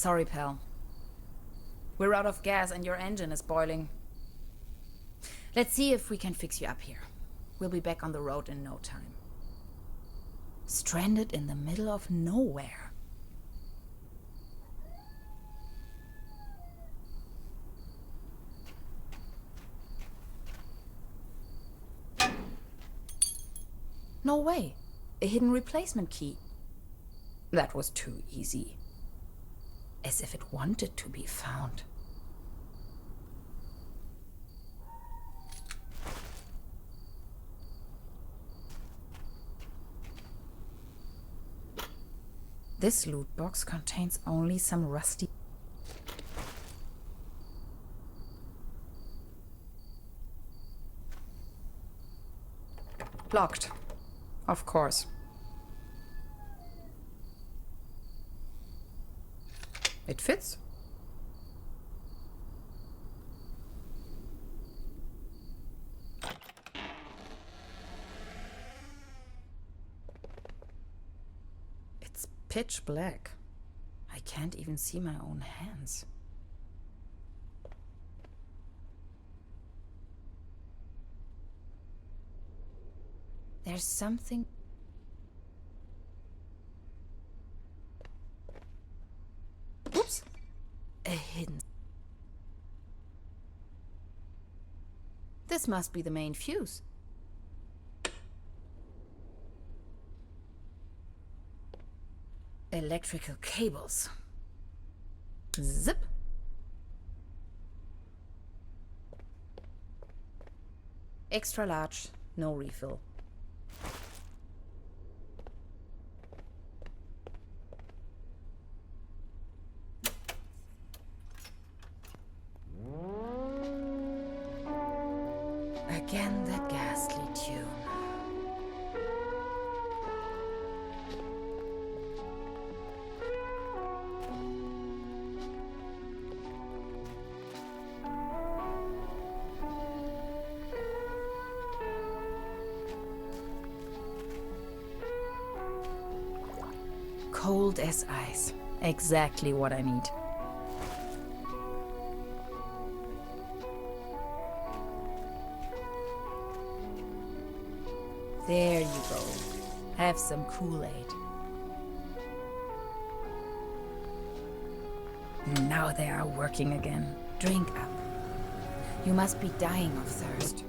Sorry, pal. We're out of gas and your engine is boiling. Let's see if we can fix you up here. We'll be back on the road in no time. Stranded in the middle of nowhere. No way. A hidden replacement key. That was too easy. As if it wanted to be found. This loot box contains only some rusty... Locked. Of course. It fits. It's pitch black. I can't even see my own hands. There's something... Oops! A hidden... This must be the main fuse. Electrical cables. Zip! Extra large, no refill. Again that ghastly tune. Cold as ice. Exactly what I need. There you go. Have some Kool-Aid. Now they are working again. Drink up. You must be dying of thirst.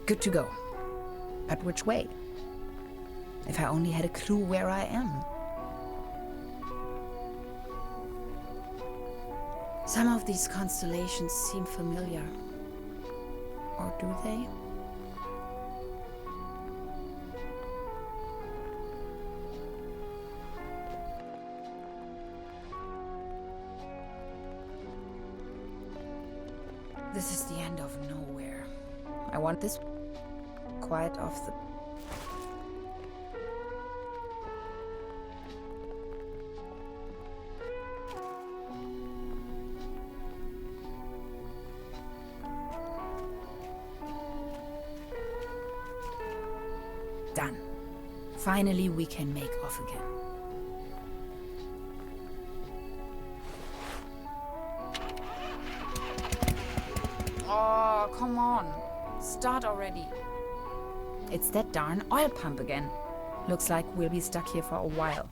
Good to go. But which way? If I only had a clue where I am. Some of these constellations seem familiar. Or do they? This is the end of nowhere. I want this quiet off the... Done. Finally, we can make off again. Oh, come on. Start already. It's that darn oil pump again. Looks like we'll be stuck here for a while.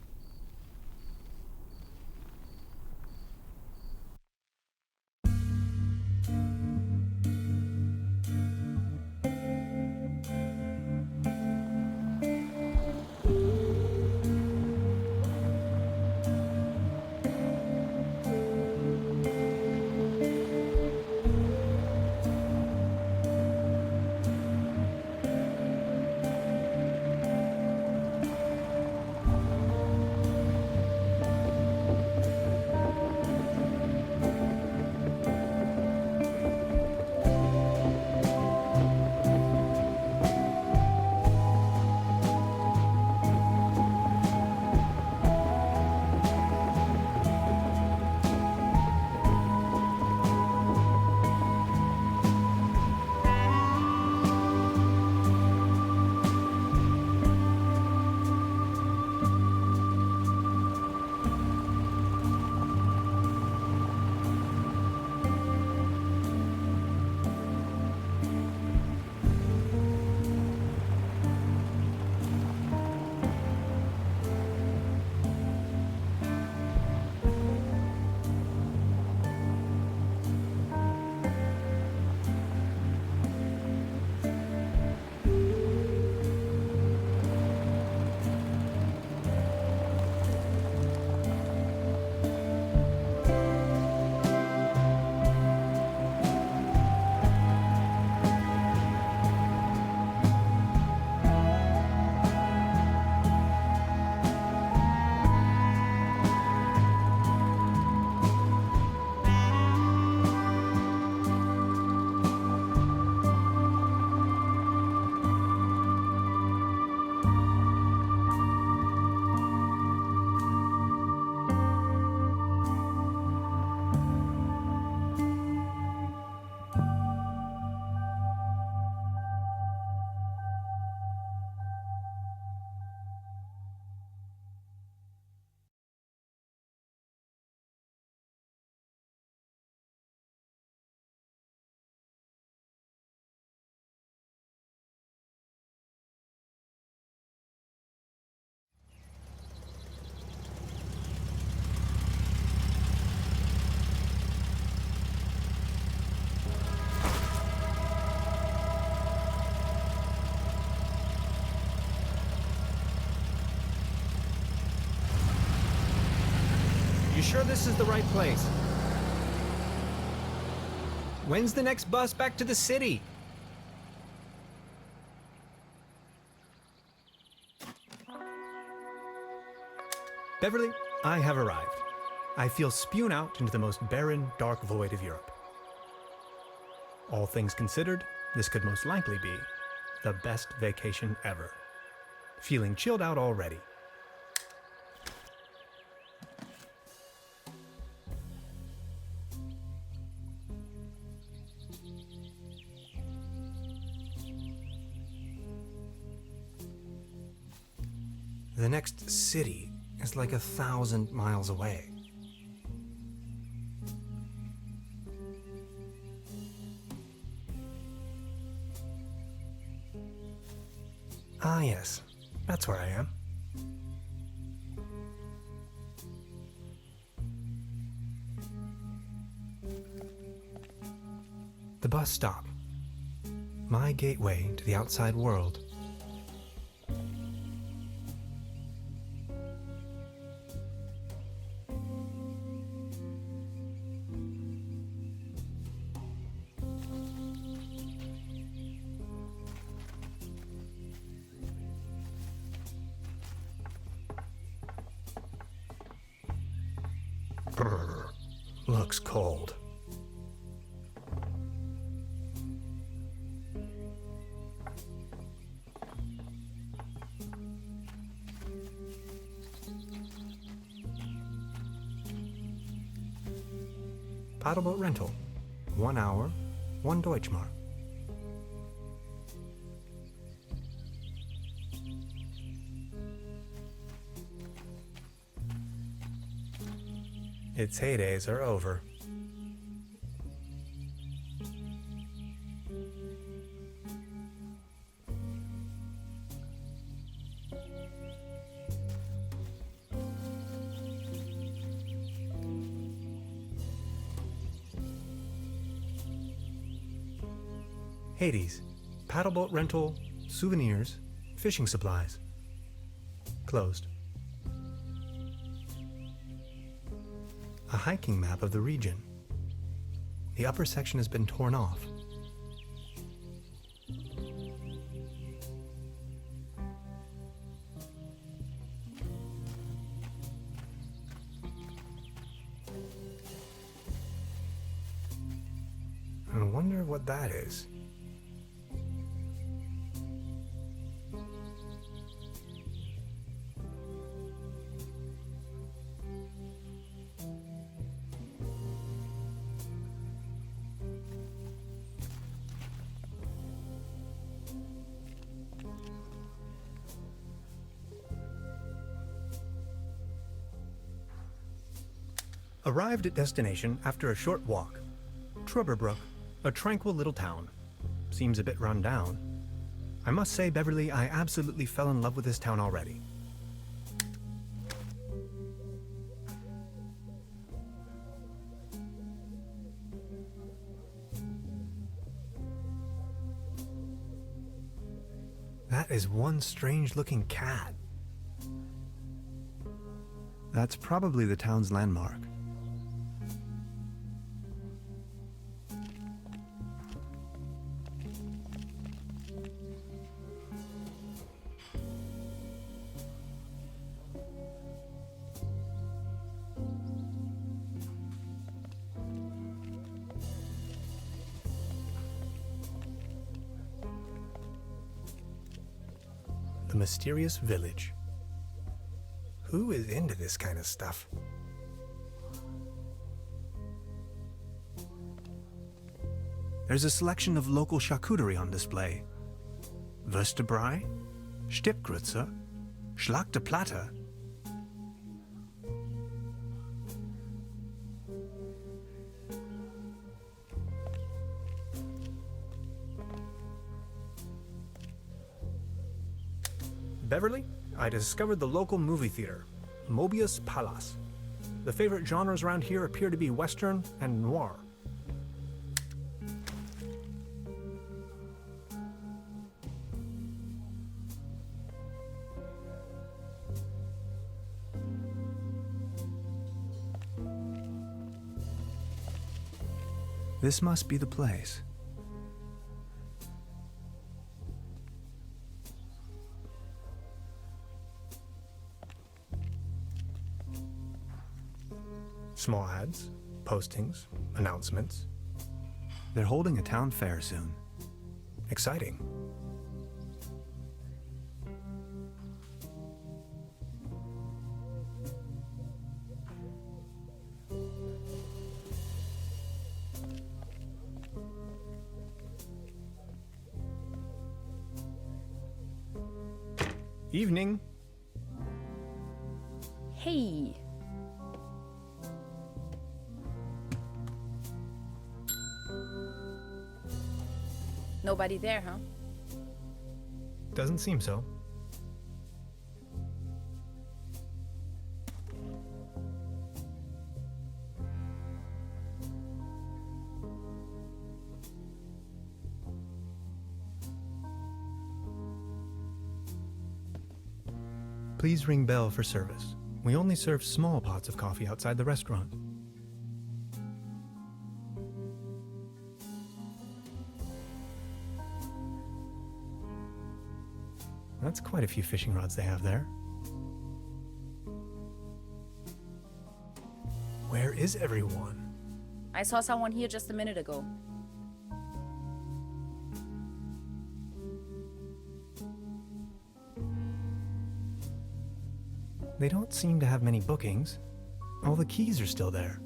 sure this is the right place? When's the next bus back to the city? Beverly, I have arrived. I feel spewed out into the most barren, dark void of Europe. All things considered, this could most likely be the best vacation ever. Feeling chilled out already. The next city is like 1,000 miles away. Ah, yes, that's where I am. The bus stop. My gateway to the outside world. Brr, looks cold. Paddleboat rental. 1 hour, 1 Deutschmark. Its heydays are over. Hades, paddleboat rental, souvenirs, fishing supplies. Closed. A hiking map of the region. The upper section has been torn off. I wonder what that is. Arrived at destination after a short walk. Trubberbrook, a tranquil little town. Seems a bit run down. I must say, Beverly, I absolutely fell in love with this town already. That is one strange-looking cat. That's probably the town's landmark. The mysterious village. Who is into this kind of stuff? There's a selection of local charcuterie on display. Würstebrei, Stippgrütze, Schlagte Platte. Beverly, I discovered the local movie theater, Mobius Palace. The favorite genres around here appear to be Western and noir. This must be the place. Small ads, postings, announcements. They're holding a town fair soon. Exciting. Evening. Hey. Nobody there, huh? Doesn't seem so. Please ring bell for service. We only serve small pots of coffee outside the restaurant. That's quite a few fishing rods they have there. Where is everyone? I saw someone here just a minute ago. They don't seem to have many bookings. All the keys are still there.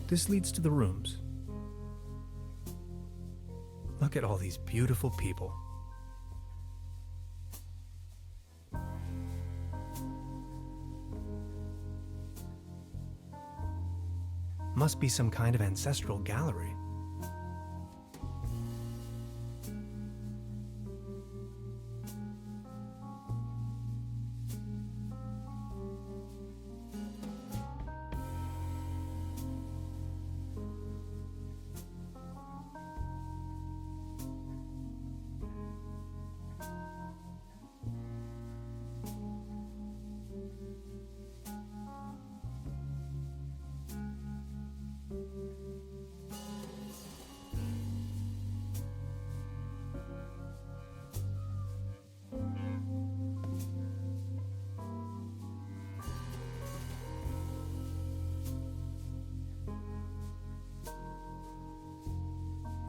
This leads to the rooms. Look at all these beautiful people. Must be some kind of ancestral gallery.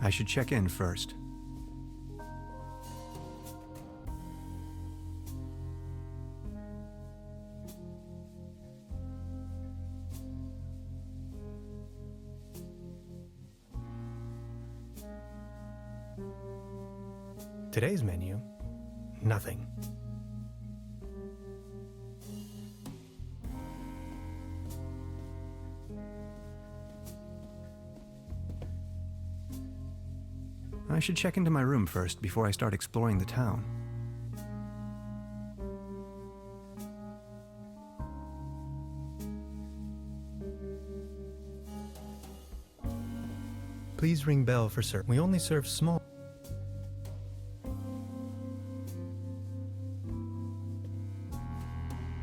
I should check in first. Today's menu, nothing. I should check into my room first before I start exploring the town. Please ring bell for service. We only serve small.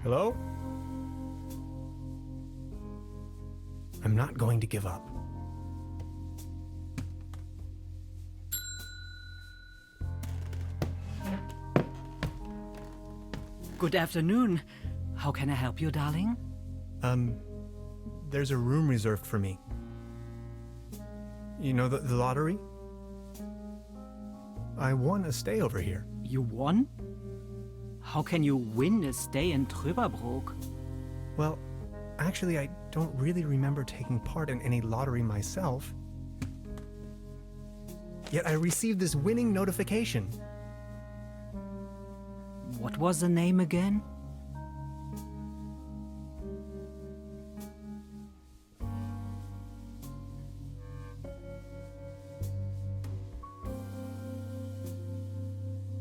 Hello? I'm not going to give up. Good afternoon. How can I help you, darling? There's a room reserved for me. You know the lottery? I won a stay over here. You won? How can you win a stay in Trüberbrook? Well, actually, I don't really remember taking part in any lottery myself. Yet I received this winning notification. What was the name again?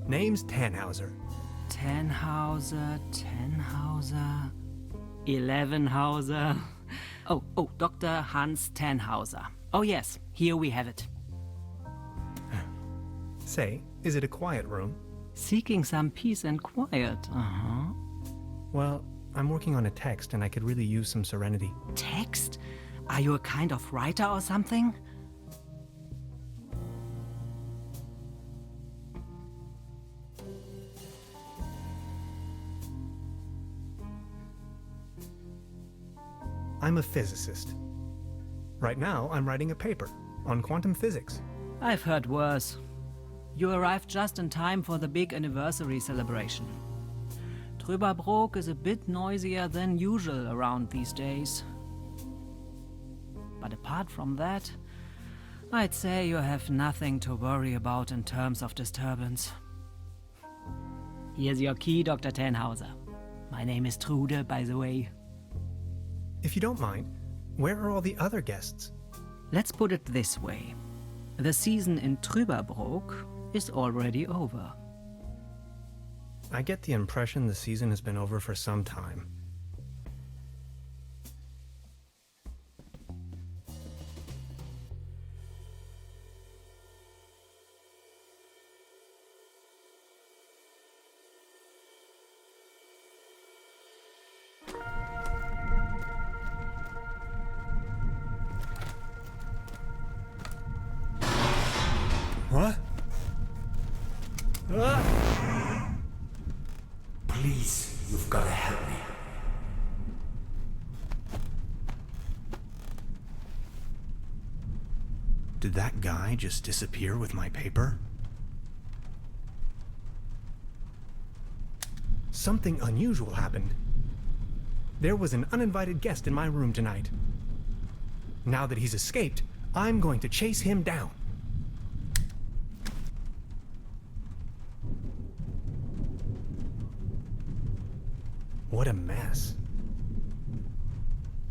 Name's Tannhauser. Tannhauser, 11hauser. Oh, Dr. Hans Tannhauser. Oh yes, here we have it. Say, is it a quiet room? Seeking some peace and quiet, Well, I'm working on a text and I could really use some serenity. Text? Are you a kind of writer or something? I'm a physicist. Right now, I'm writing a paper on quantum physics. I've heard worse. You arrived just in time for the big anniversary celebration. Trüberbrook is a bit noisier than usual around these days. But apart from that, I'd say you have nothing to worry about in terms of disturbance. Here's your key, Dr. Tannhauser. My name is Trude, by the way. If you don't mind, where are all the other guests? Let's put it this way. The season in Trüberbrook is already over. I get the impression the season has been over for some time. What? Please, you've got to help me. Did that guy just disappear with my paper? Something unusual happened. There was an uninvited guest in my room tonight. Now that he's escaped, I'm going to chase him down. What a mess.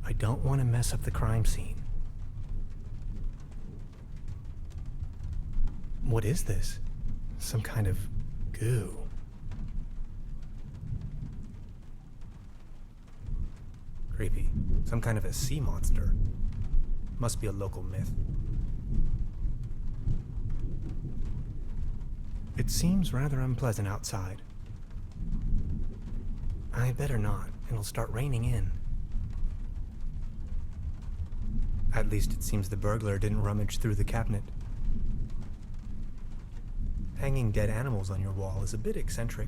I don't want to mess up the crime scene. What is this? Some kind of goo. Creepy. Some kind of a sea monster. Must be a local myth. It seems rather unpleasant outside. I better not. It'll start raining in. At least it seems the burglar didn't rummage through the cabinet. Hanging dead animals on your wall is a bit eccentric.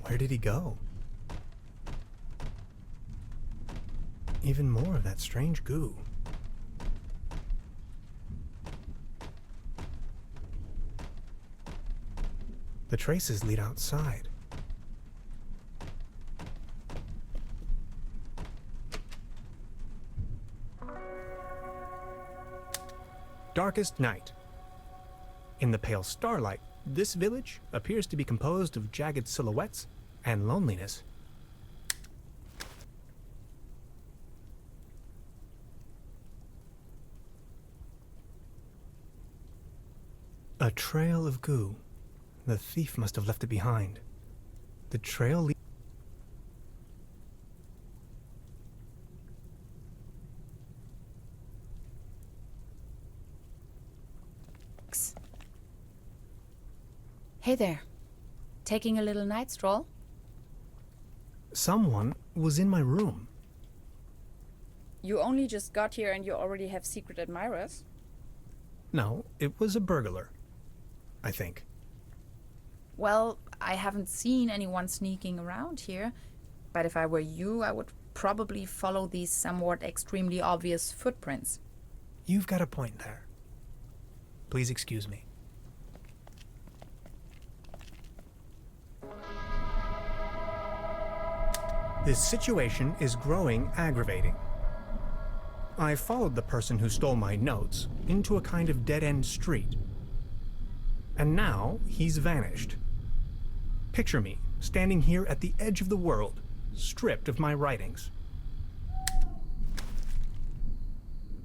Where did he go? Even more of that strange goo. The traces lead outside. Darkest night. In the pale starlight, this village appears to be composed of jagged silhouettes and loneliness. A trail of goo. The thief must have left it behind. The trail leads... Hey there. Taking a little night stroll? Someone was in my room. You only just got here and you already have secret admirers? No, it was a burglar. I think. Well, I haven't seen anyone sneaking around here, but if I were you, I would probably follow these somewhat extremely obvious footprints. You've got a point there. Please excuse me. This situation is growing aggravating. I followed the person who stole my notes into a kind of dead-end street. And now he's vanished. Picture me standing here at the edge of the world, stripped of my writings.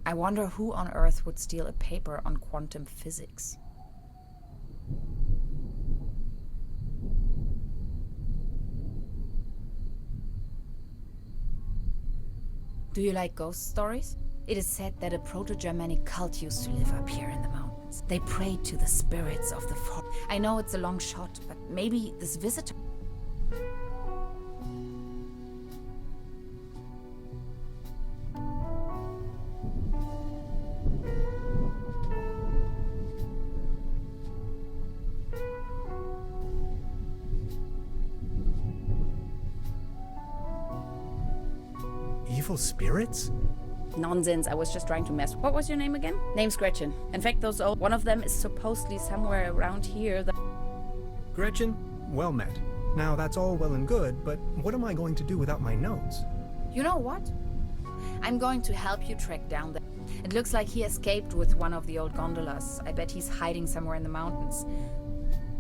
I wonder who on earth would steal a paper on quantum physics. Do you like ghost stories? It is said that a Proto-Germanic cult used to live up here in the mountains. They prayed to the spirits of the forest. I know it's a long shot, but maybe this visitor... Evil spirits? Nonsense, I was just trying to mess. What was your name again? Name's Gretchen. In fact, those old... One of them is supposedly somewhere around here. Gretchen, well met. Now that's all well and good, but what am I going to do without my notes? You know what? I'm going to help you track down the... It looks like he escaped with one of the old gondolas. I bet he's hiding somewhere in the mountains.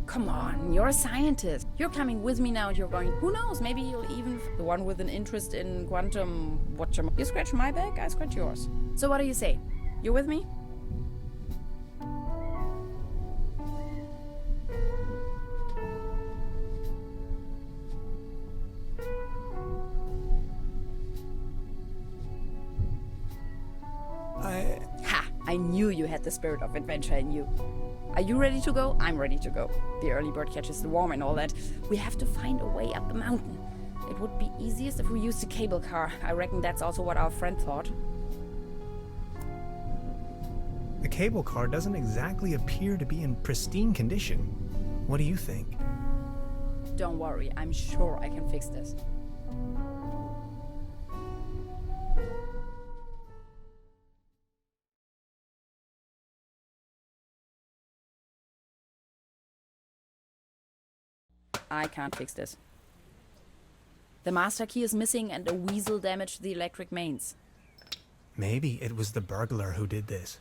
Come on, you're a scientist. You're coming with me now and you're going... Who knows, maybe you'll even... The one with an interest in quantum... You scratch my back, I scratch yours. So what do you say? You with me? Ha! I knew you had the spirit of adventure in you. Are you ready to go? I'm ready to go. The early bird catches the worm and all that. We have to find a way up the mountain. It would be easiest if we used a cable car. I reckon that's also what our friend thought. The cable car doesn't exactly appear to be in pristine condition. What do you think? Don't worry, I'm sure I can fix this. I can't fix this. The master key is missing and a weasel damaged the electric mains. Maybe it was the burglar who did this.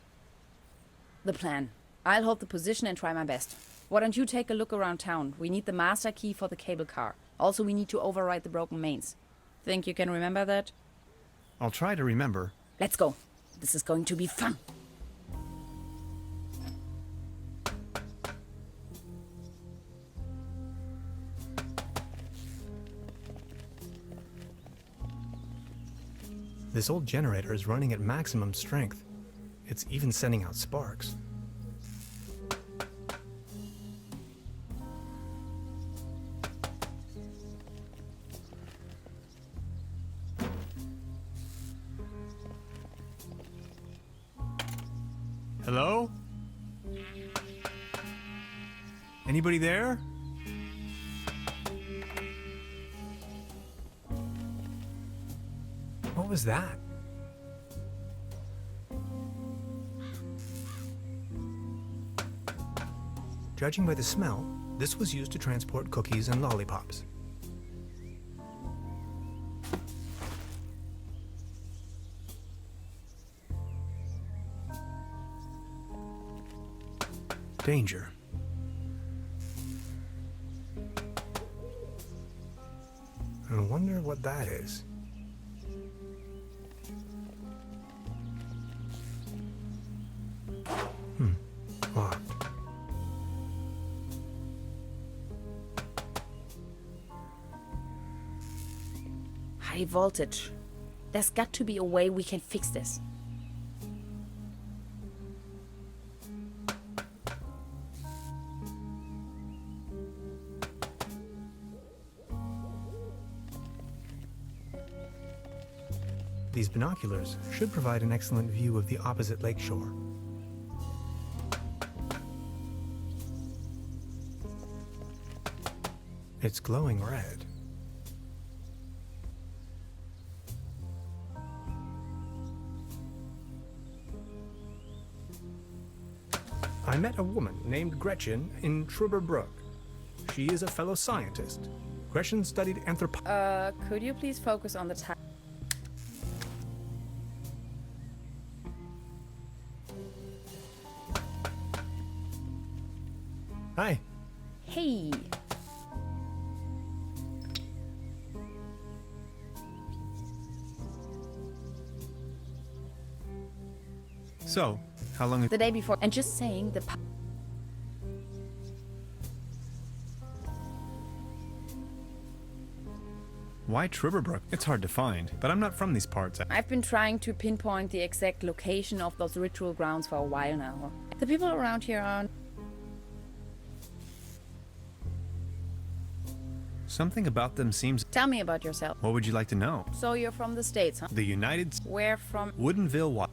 The plan. I'll hold the position and try my best. Why don't you take a look around town? We need the master key for the cable car. Also, we need to override the broken mains. Think you can remember that? I'll try to remember. Let's go. This is going to be fun. This old generator is running at maximum strength. It's even sending out sparks. Hello? Anybody there? What was that? Judging by the smell, this was used to transport cookies and lollipops. Danger. I wonder what that is. Locked. High voltage. There's got to be a way we can fix this. These binoculars should provide an excellent view of the opposite lakeshore. It's glowing red. I met a woman named Gretchen in Trüberbrook. She is a fellow scientist. Gretchen studied anthropology. Could you please focus on the time? Hi. Hey. So, how long The day before. And just saying the... Why Tribberbrook? It's hard to find, but I'm not from these parts. I've been trying to pinpoint the exact location of those ritual grounds for a while now. The people around here aren't... Something about them seems... Tell me about yourself. What would you like to know? So you're from the States, huh? The United... Where from? Woodinville,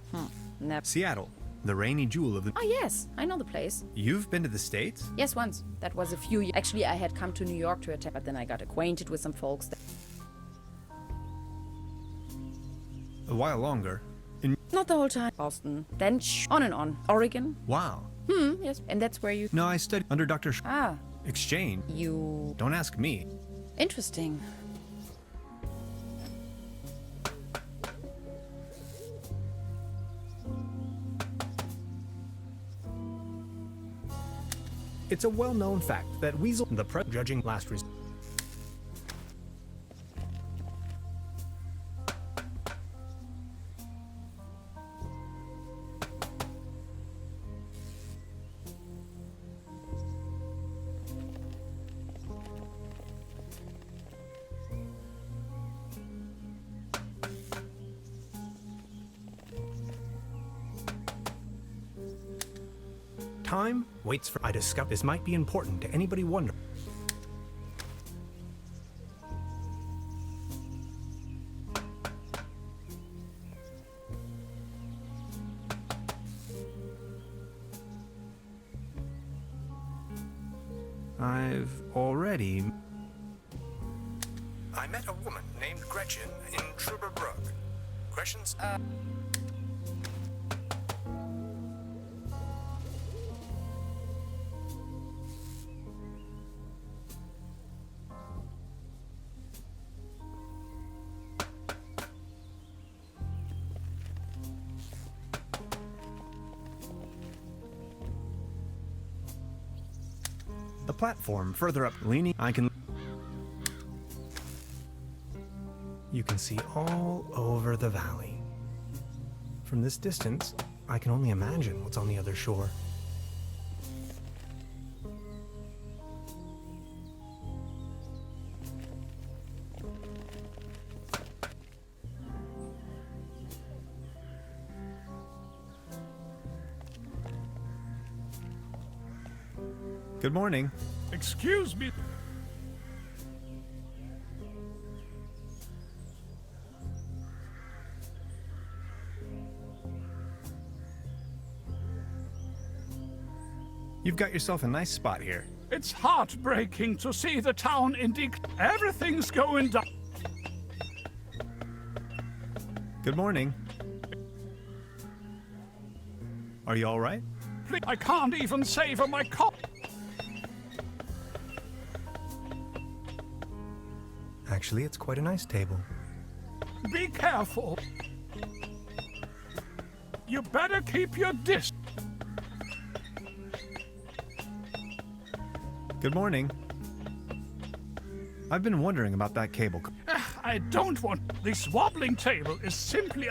Never. Seattle. The rainy jewel of the... Oh yes, I know the place. You've been to the States? Yes, once. That was a few years. Actually, I had come to New York to attend, but then I got acquainted with some folks. A while longer. Not the whole time. Boston. Then on and on. Oregon. Wow. Yes. And that's where you... No, I studied under Dr. Ah, Exchange. you... Don't ask me. Interesting. It's a well-known fact that Weasel, the judging last resort. Time waits for... I discover this might be important to anybody wondering. I've already... I met a woman named Gretchen in Tribberbrook. Questions? The platform further up, leaning, You can see all over the valley. From this distance, I can only imagine what's on the other shore. Good morning. Excuse me. You've got yourself a nice spot here. It's heartbreaking to see the town everything's going down. Good morning. Are you all right? I can't even savor my cup. Actually, it's quite a nice table. Be careful. You better keep your distance. Good morning. I've been wondering about that cable. I don't want... This wobbling table is simply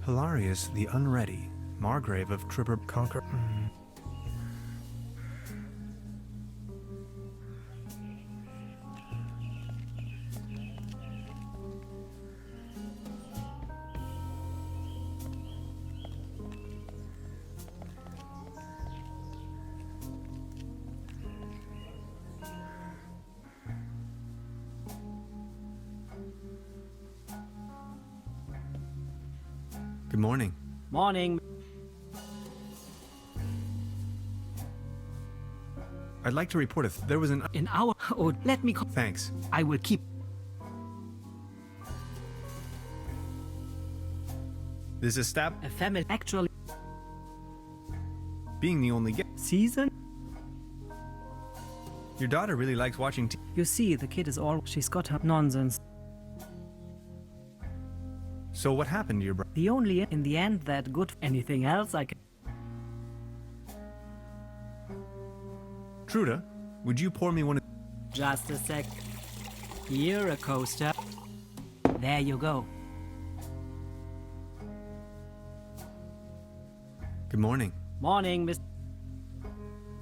Hilarious the Unready, Margrave of Tribber Conquer. Good morning. Morning. I'd like to report if there was an... In our... Oh, let me... Thanks. I will keep... This is Stab A family... Actually... being the only Season? Your daughter really likes watching You see, the kid is all... She's got her nonsense. So what happened to your brother? The only... In the end, that good... Anything else I can... Truda, would you pour me one of... Just a sec. Here, a coaster. There you go. Good morning. Morning, Miss.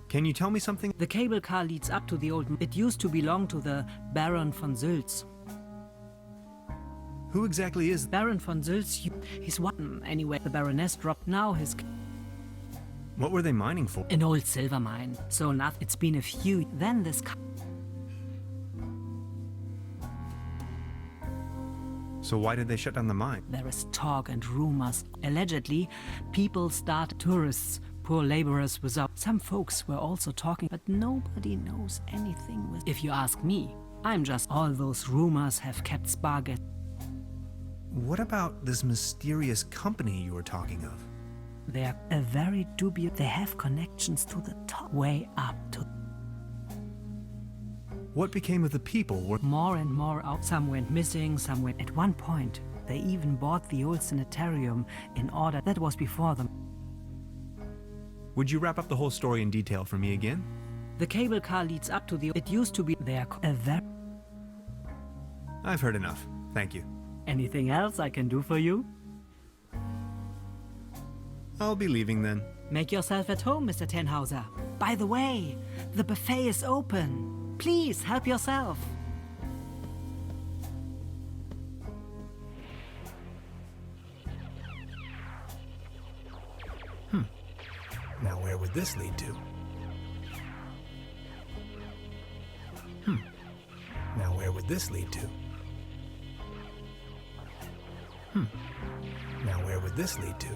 Can you tell me something? The cable car leads up to the old... It used to belong to the Baron von Sülz. Who exactly is... Baron von Sülz, he's one. Anyway, the Baroness dropped now his... What were they mining for? An old silver mine. So not... It's been a few... Then this... So why did they shut down the mine? There is talk and rumors. Allegedly, people start tourists, poor laborers without. Some folks were also talking, but nobody knows anything with. If you ask me, I'm just all those rumors have kept Sparget. What about this mysterious company you were talking of? They're a very dubious. They have connections to the top, way up to. What became of the people? More and more out. Some went missing, some went. At one point, they even bought the old sanitarium in order. That was before them. Would you wrap up the whole story in detail for me again? The cable car leads up to the. It used to be there. A very. I've heard enough. Thank you. Anything else I can do for you? I'll be leaving then. Make yourself at home, Mr. Tenhauser. By the way, the buffet is open. Please help yourself. Now where would this lead to? Now where would this lead to? Now where would this lead to?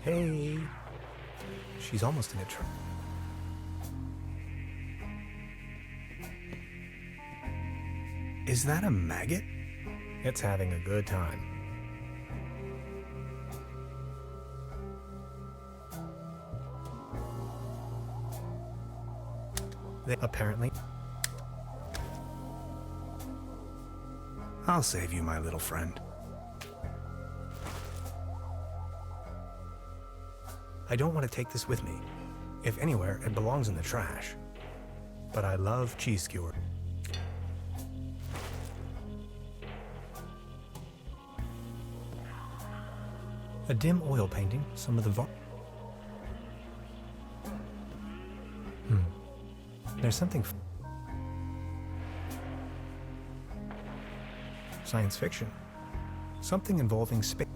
Hey, she's almost in a trap. Is that a maggot? It's having a good time. Apparently. I'll save you, my little friend. I don't want to take this with me. If anywhere, it belongs in the trash. But I love cheese skewer. A dim oil painting, some of the There's something science fiction. Something involving space.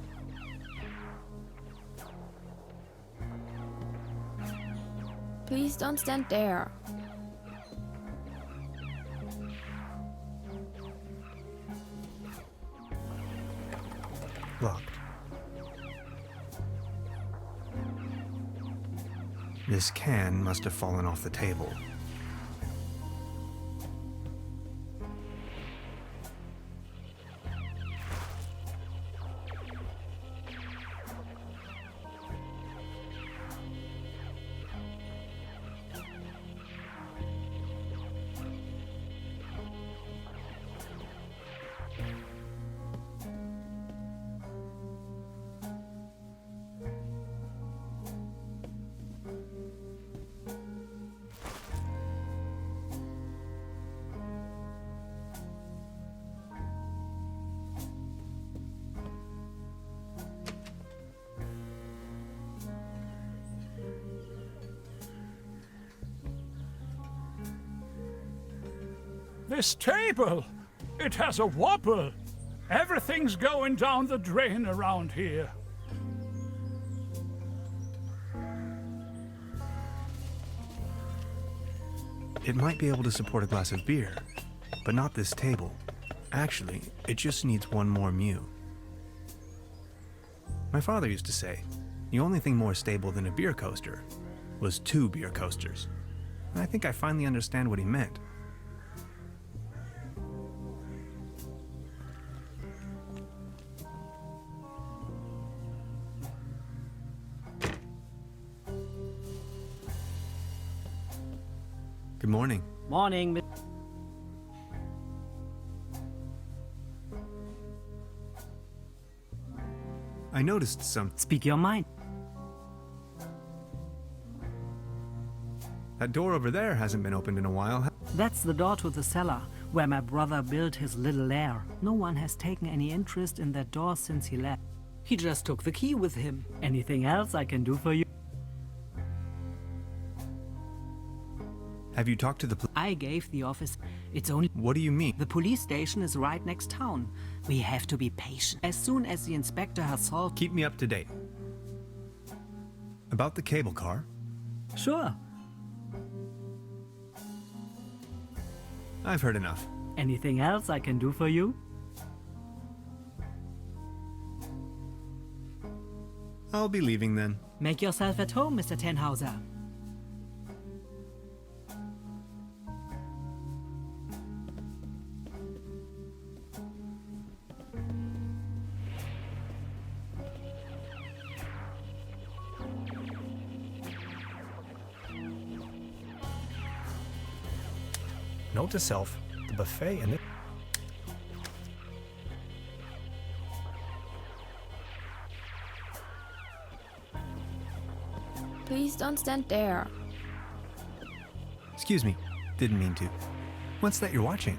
Please don't stand there. Locked. This can must have fallen off the table. This table, it has a wobble. Everything's going down the drain around here. It might be able to support a glass of beer, but not this table. Actually, it just needs one more mew. My father used to say, the only thing more stable than a beer coaster was 2 beer coasters. And I think I finally understand what he meant. Good morning. Morning. I noticed some... Speak your mind. That door over there hasn't been opened in a while. That's the door to the cellar, where my brother built his little lair. No one has taken any interest in that door since he left. He just took the key with him. Anything else I can do for you? Have you talked to the I gave the office. It's only... What do you mean? The police station is right next town. We have to be patient. As soon as the inspector has solved... Keep me up to date. About the cable car? Sure. I've heard enough. Anything else I can do for you? I'll be leaving then. Make yourself at home, Mr. Tenhauser. Note to self, the buffet and the... Please don't stand there. Excuse me, didn't mean to. What's that you're watching?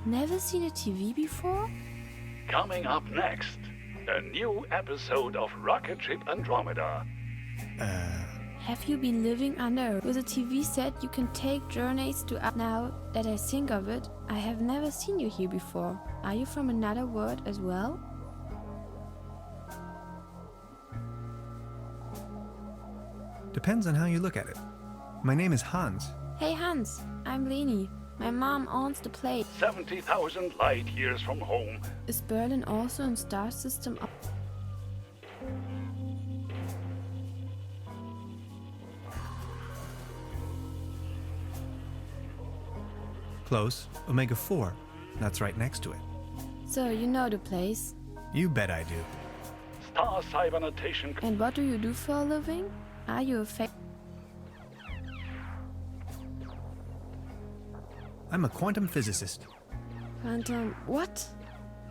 Never seen a TV before? Coming up next, a new episode of Rocket Ship Andromeda. Have you been living under with a TV set you can take journeys to up? Now that I think of it, I have never seen you here before. Are you from another world as well? Depends on how you look at it. My name is Hans. Hey Hans, I'm Leni. My mom owns the place. 70,000 light years from home. Is Berlin also in star system? Close. Omega 4. That's right next to it. So you know the place. You bet I do. Star cybernotation. And what do you do for a living? Are you a I'm a quantum physicist. Quantum what?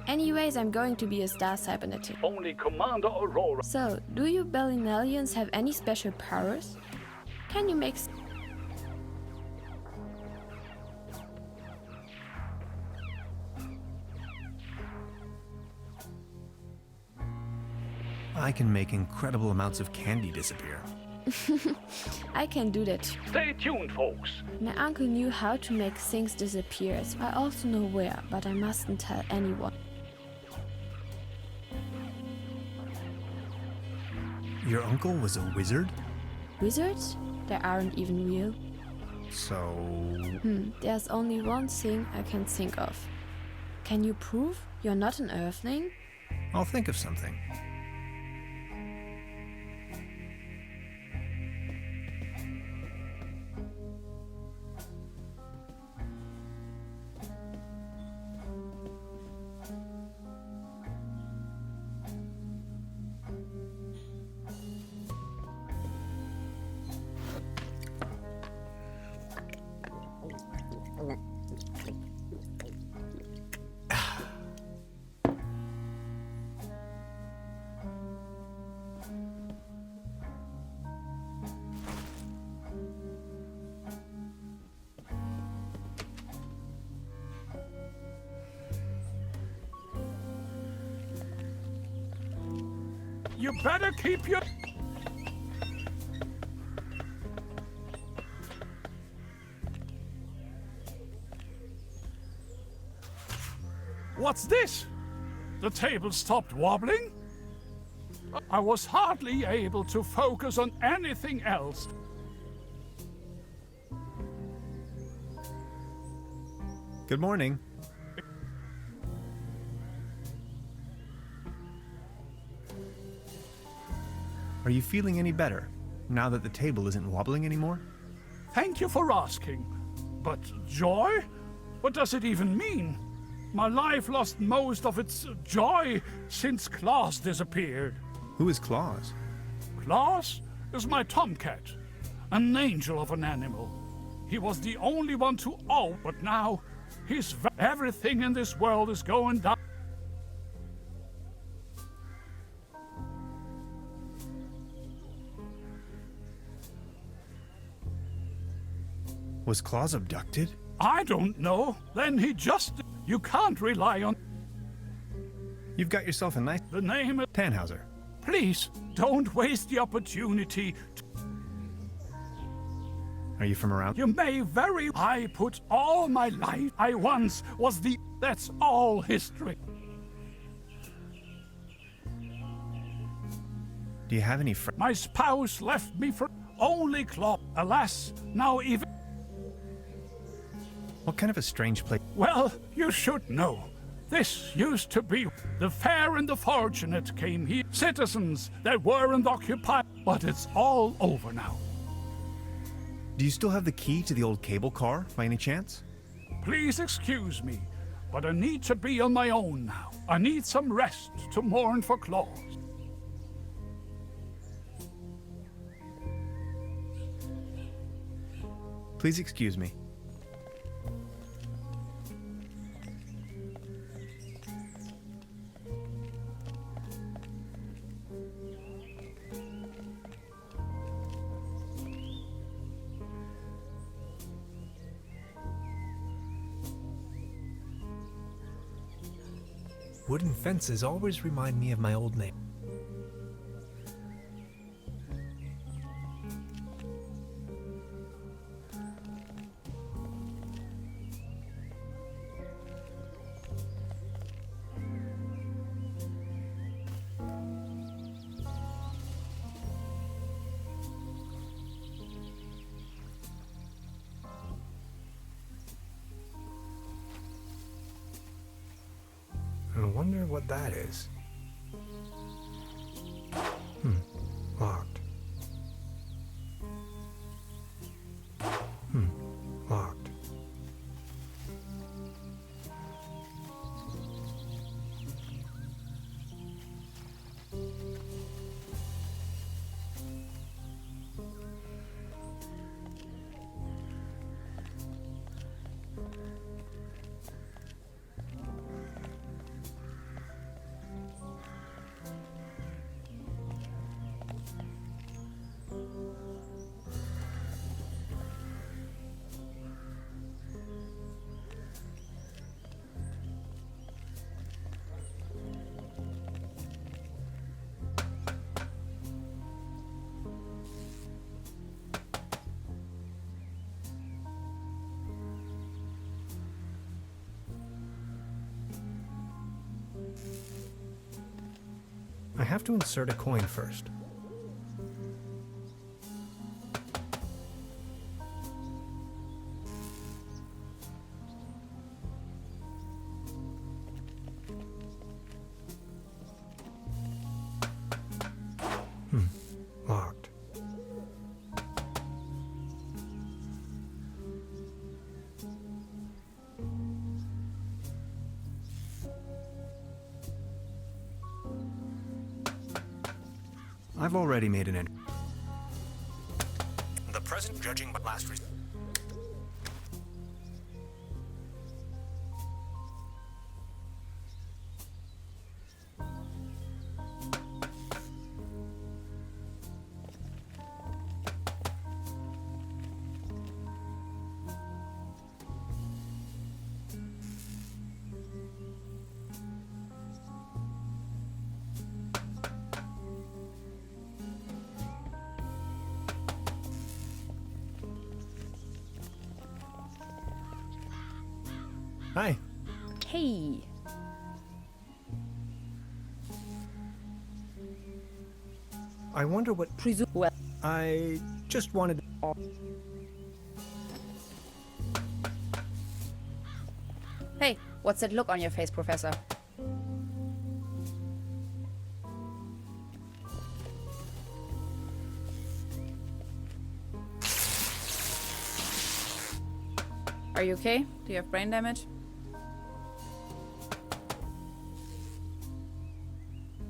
Anyways, I'm going to be a star cybernetic. Only Commander Aurora. So, do you Berlinellians have any special powers? Can you make... I can make incredible amounts of candy disappear. I can do that. Stay tuned, folks. My uncle knew how to make things disappear. I also know where, but I mustn't tell anyone. Your uncle was a wizard? Wizards? They aren't even real. So... There's only one thing I can think of. Can you prove you're not an Earthling? I'll think of something. You better keep your... What's this? The table stopped wobbling? I was hardly able to focus on anything else. Good morning. Are you feeling any better, now that the table isn't wobbling anymore? Thank you for asking. But joy? What does it even mean? My life lost most of its joy since Klaus disappeared. Who is Claus? Klaus is my tomcat, an angel of an animal. He was the only one to own, but now everything in this world is going down. Was Claus abducted? I don't know. Then he just... You can't rely on You've got yourself a nice the name. Tannhauser. Please, don't waste the opportunity. Are you from around? You may very... I put all my life. I once was the... That's all history. Do you have any friends? My spouse left me for only Claude. Alas, now even... What kind of a strange place? Well, you should know. This used to be the fair and the fortunate came here. Citizens that weren't occupied. But it's all over now. Do you still have the key to the old cable car, by any chance? Please excuse me, but I need to be on my own now. I need some rest to mourn for Claus. Please excuse me. Wooden fences always remind me of my old name. I wonder what that is. Locked. Locked. I have to insert a coin first. Locked. I've already made an entry. The present judging but last resort. Hi. Hey. I wonder what... Well, I just wanted... hey, what's that look on your face, Professor? Are you okay? Do you have brain damage?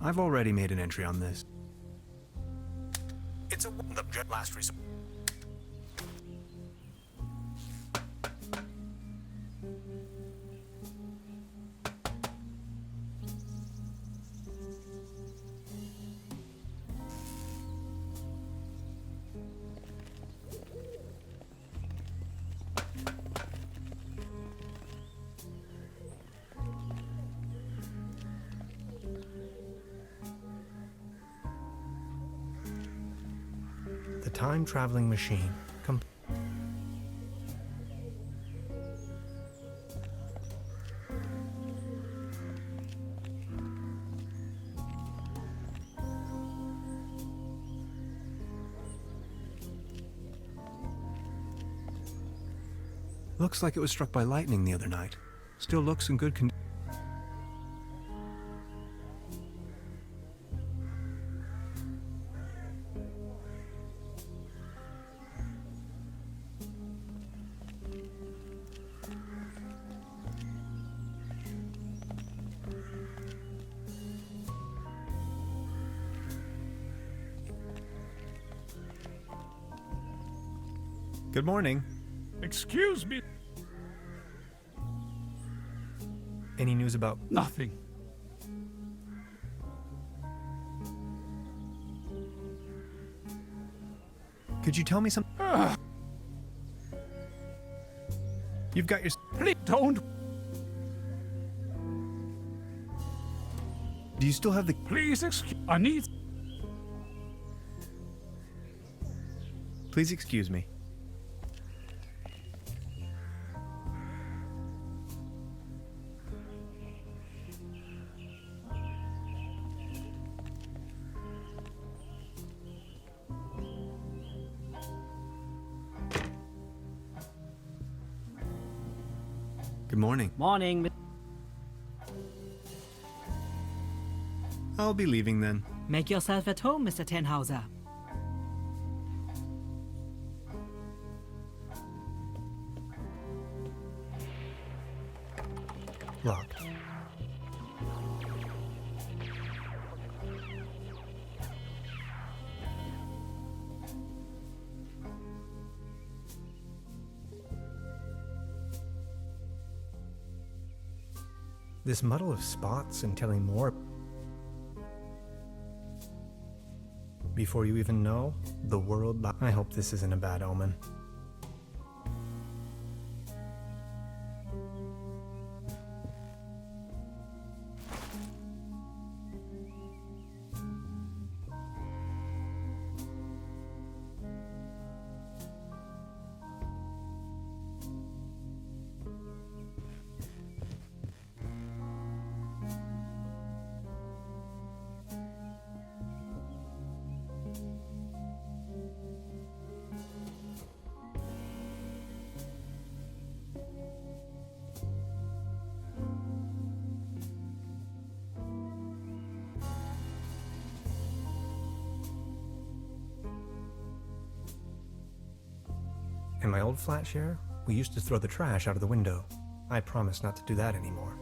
I've already made an entry on this. It's the last resort. time-traveling machine. Looks like it was struck by lightning the other night. Still looks in good condition. Good morning. Excuse me. Any news about... Nothing. Could you tell me some... You've got your... Please don't. Do you still have the... Please excuse. I need. Please excuse me. Good morning. Morning. I'll be leaving then. Make yourself at home, Mr. Tenhauser. Locked. This muddle of spots and telling more. Before you even know, the world... I hope this isn't a bad omen. In my old flat share, we used to throw the trash out of the window. I promise not to do that anymore.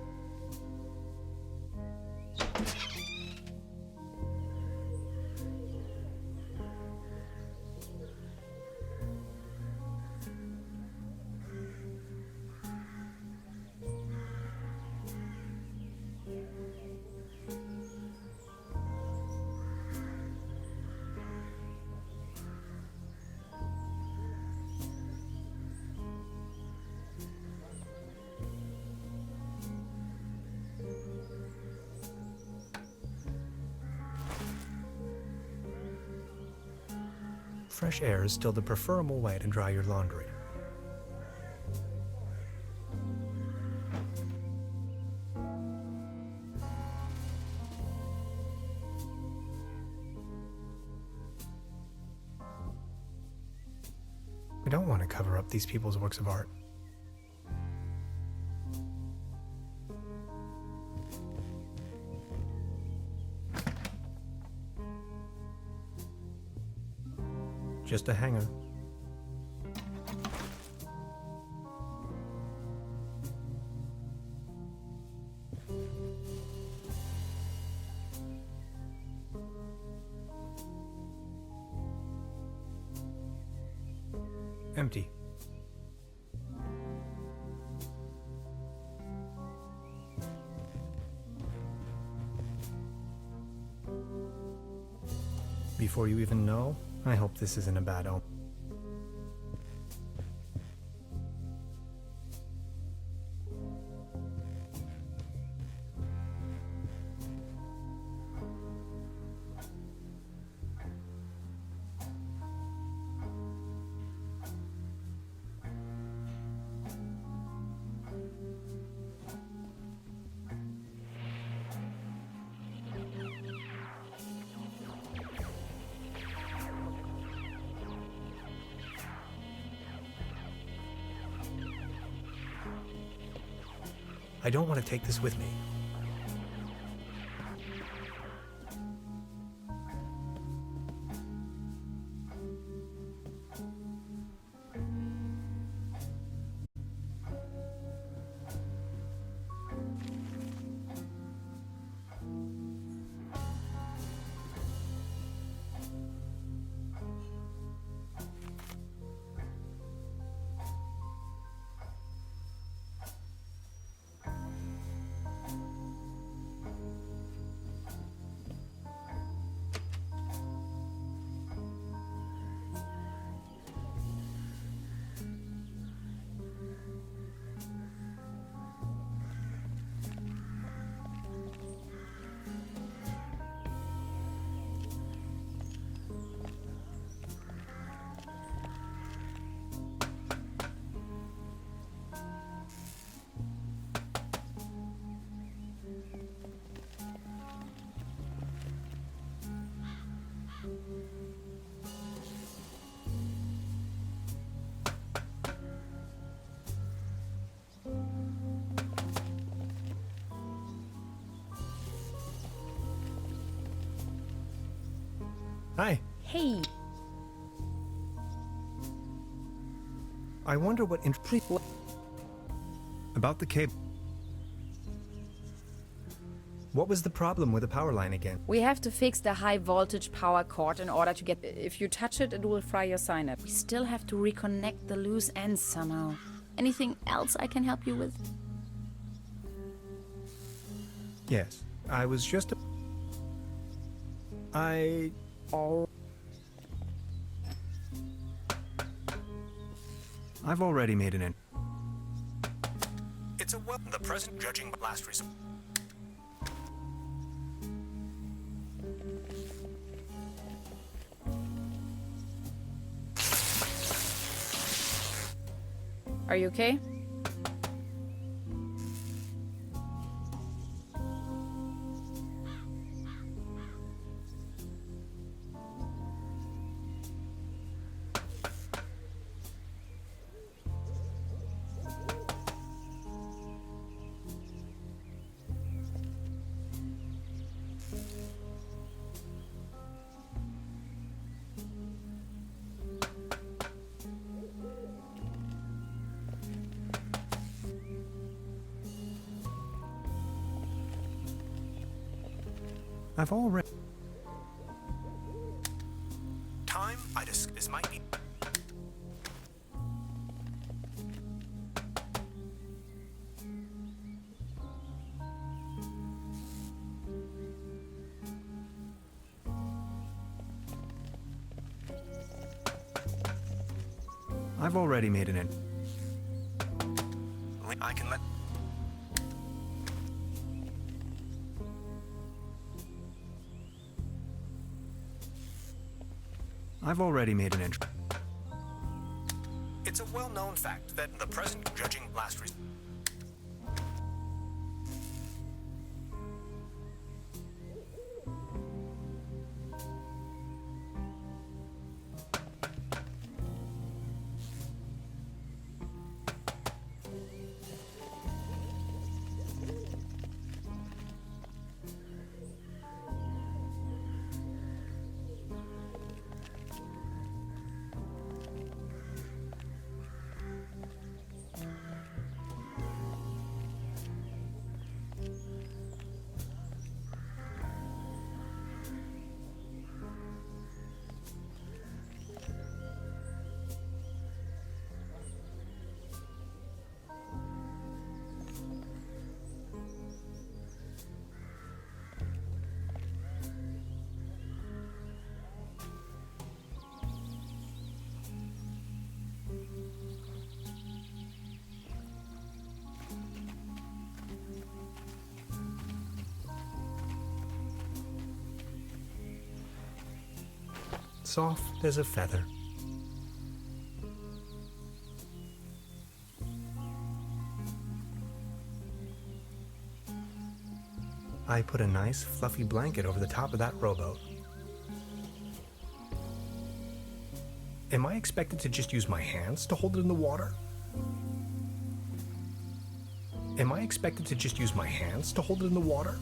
Fresh air is still the preferable way to dry your laundry. I don't want to cover up these people's works of art. Just a hanger. Empty. Before you even know, I hope this isn't a bad omen. I don't want to take this with me. Hi. Hey, I wonder what about the cable. What was the problem with the power line again? we have to fix the high voltage power cord in order to get... If you touch it, it will fry your synapse. We still have to reconnect the loose ends somehow. Anything else I can help you with? Yes, I was just... I've already made an It's a the present judging last resort. Are you okay? I've already... Time, this might be... I've already made an I can let... I've already made an entry. It's a well-known fact that the present judging last resort. Soft as a feather. I put a nice fluffy blanket over the top of that rowboat. Am I expected to just use my hands to hold it in the water? Am I expected to just use my hands to hold it in the water?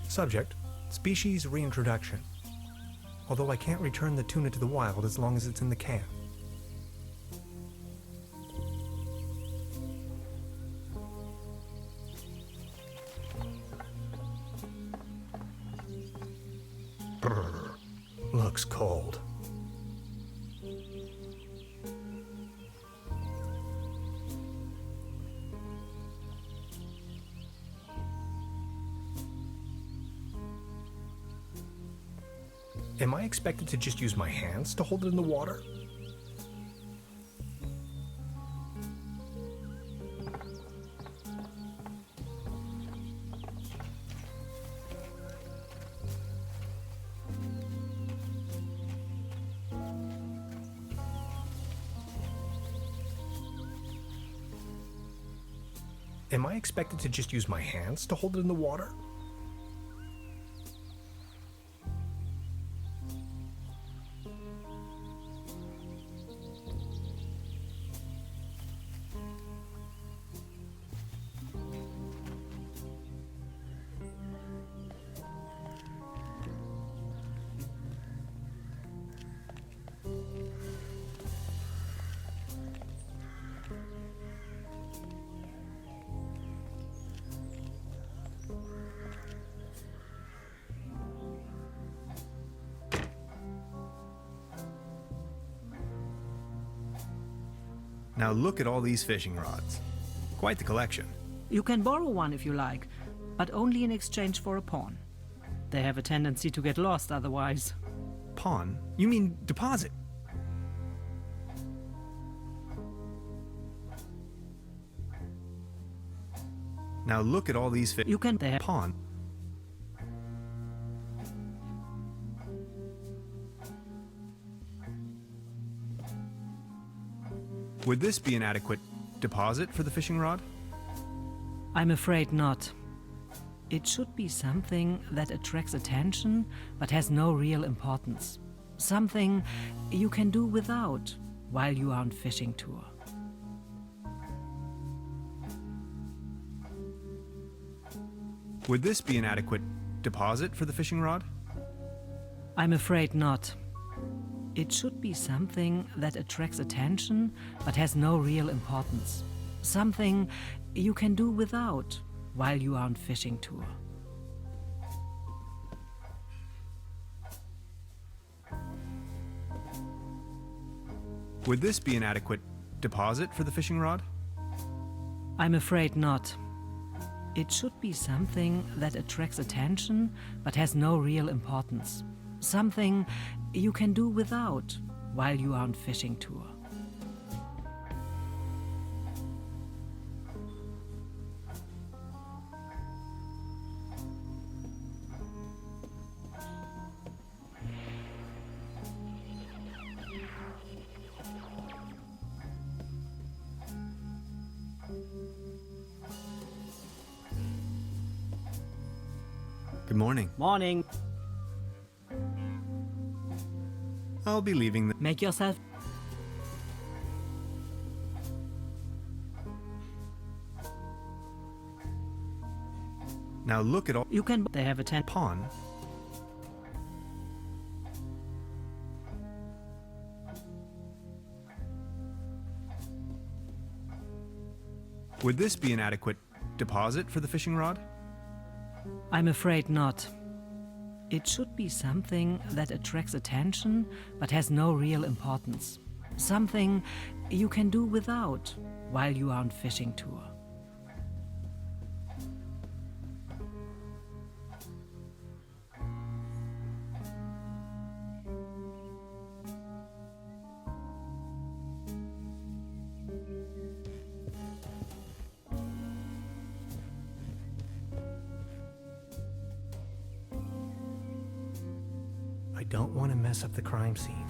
Subject: species reintroduction. Although I can't return the tuna to the wild as long as it's in the can. Brr, looks cold. Am I expected to just use my hands to hold it in the water? Am I expected to just use my hands to hold it in the water? Now look at all these fishing rods. Quite the collection. You can borrow one if you like, but only in exchange for a pawn. They have a tendency to get lost otherwise. Pawn? You mean deposit? Now look at all these You can they have pawn. Would this be an adequate deposit for the fishing rod? I'm afraid not. It should be something that attracts attention but has no real importance. Something you can do without while you are on fishing tour. Would this be an adequate deposit for the fishing rod? I'm afraid not. It should be something that attracts attention but has no real importance. Something you can do without while you are on fishing tour. Would this be an adequate deposit for the fishing rod? I'm afraid not. It should be something that attracts attention but has no real importance. Something you can do without while you are on fishing tour. Good morning. Morning. I'll be leaving the... Make yourself... Now look at all... You can... They have a Pawn. Would this be an adequate deposit for the fishing rod? I'm afraid not. It should be something that attracts attention but has no real importance. Something you can do without while you are on fishing tour. I don't want to mess up the crime scene.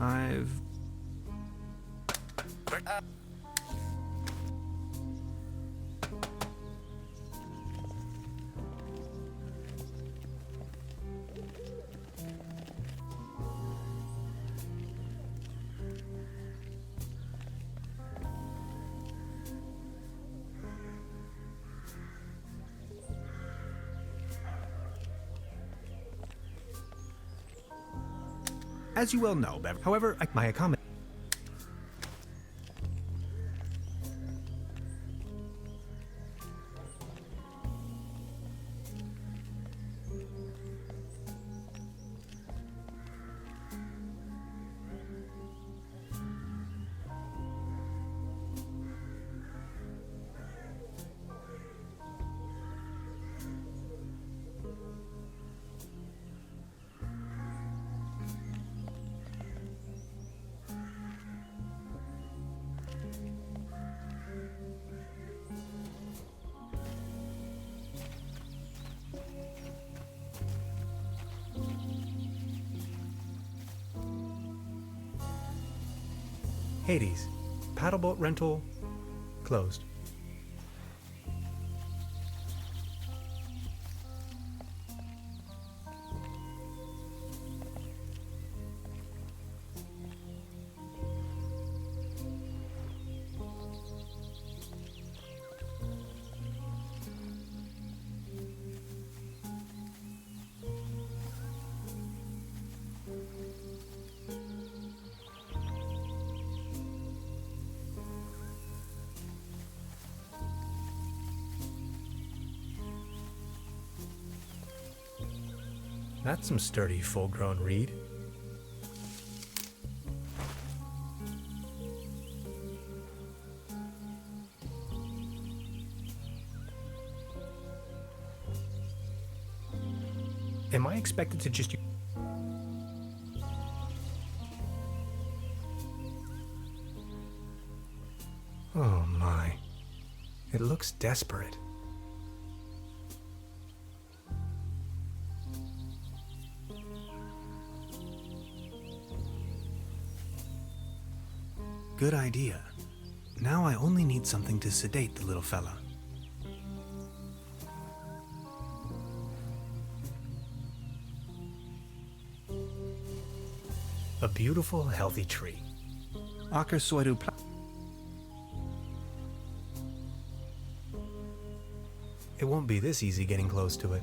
I've... As you well know, Bev. However, my accommodation... Hades. Paddleboat rental closed. That's some sturdy, full-grown reed. Am I expected to just... Oh my. It looks desperate. Good idea. Now I only need something to sedate the little fella. A beautiful, healthy tree. Aker Soidu pla- It won't be this easy getting close to it.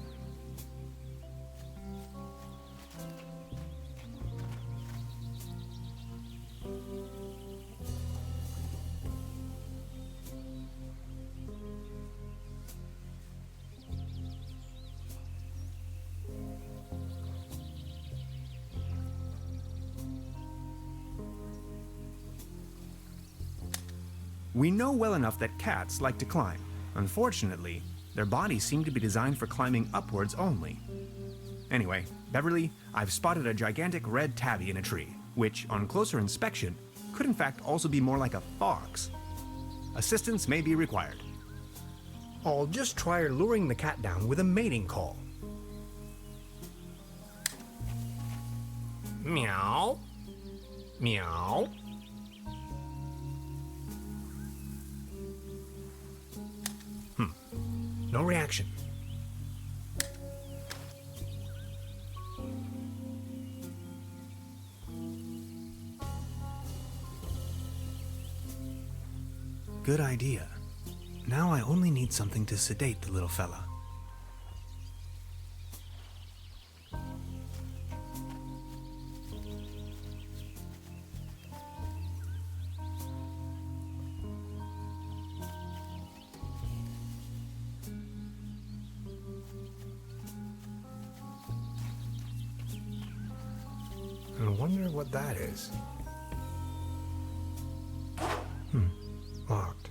We know well enough that cats like to climb. Unfortunately, their bodies seem to be designed for climbing upwards only. Anyway, Beverly, I've spotted a gigantic red tabby in a tree, which, on closer inspection, could in fact also be more like a fox. Assistance may be required. I'll just try luring the cat down with a mating call. Meow. Meow. No reaction. Good idea. Now I only need something to sedate the little fella. I wonder what that is. Locked.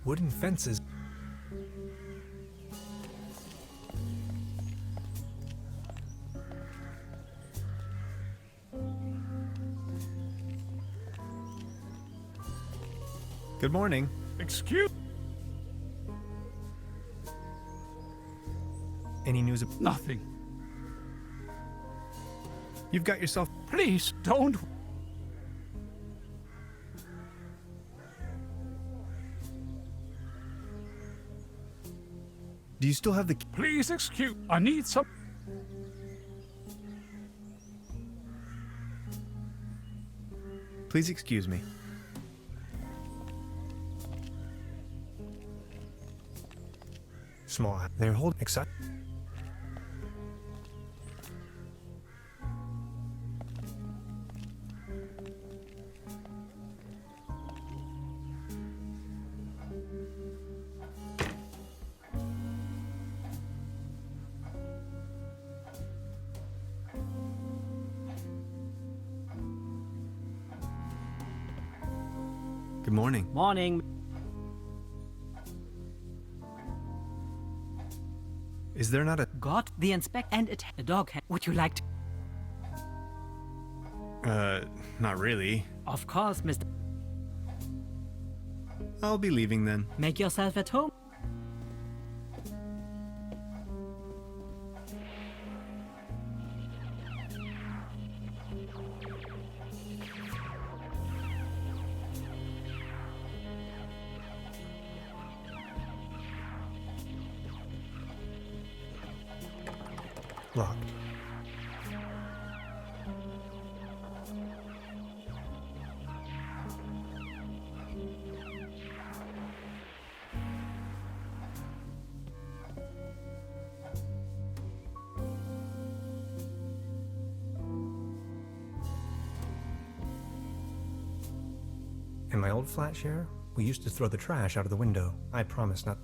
Wooden fences. Good morning. Excuse... Any news? Nothing. You've got yourself. Please, don't... Do you still have the? Please excuse... I need some... Please excuse me. Small. They're holding. Excited. Good morning. Morning. Is there not a? Got the inspect and a dog. Would you like to? Not really. Of course, Mr. I'll be leaving then. Make yourself at home. Locked. In my old flat share, we used to throw the trash out of the window. I promise not.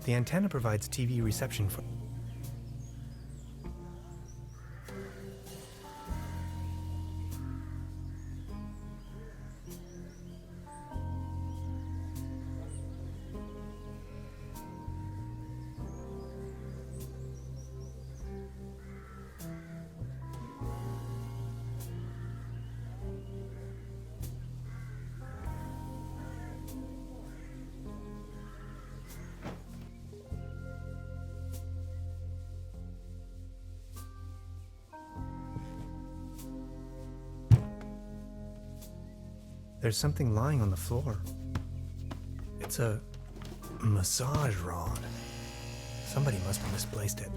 The antenna provides TV reception for. There's something lying on the floor. It's a massage rod. Somebody must have misplaced it.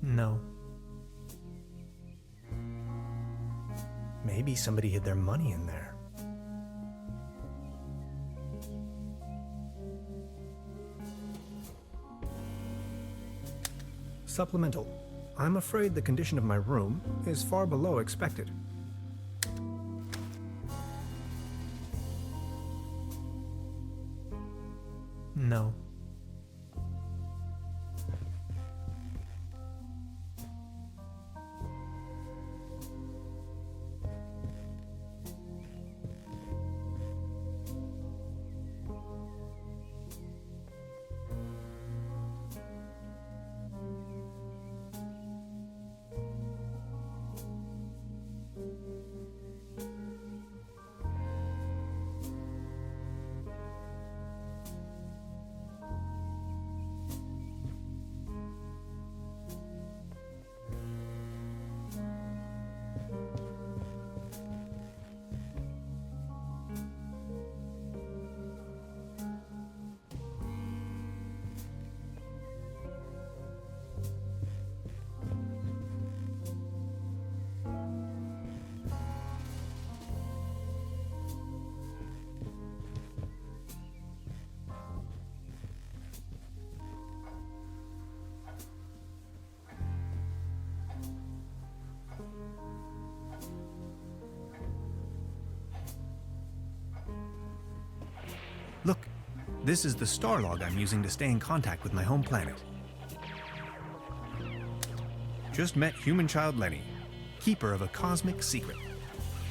No. Maybe somebody hid their money in there. Supplemental. I'm afraid the condition of my room is far below expected. No. Look, this is the star log I'm using to stay in contact with my home planet. Just met human child Lenny, keeper of a cosmic secret.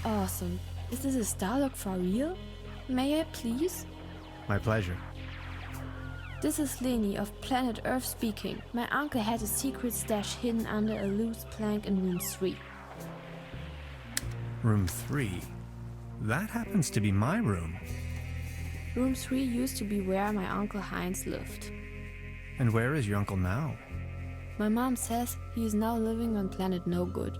Awesome. Is this a Starlog for real? May I please? My pleasure. This is Lenny of Planet Earth speaking. My uncle had a secret stash hidden under a loose plank in room 3. Room 3? That happens to be my room. Room 3 used to be where my uncle Heinz lived. And where is your uncle now? My mom says he is now living on planet No Good.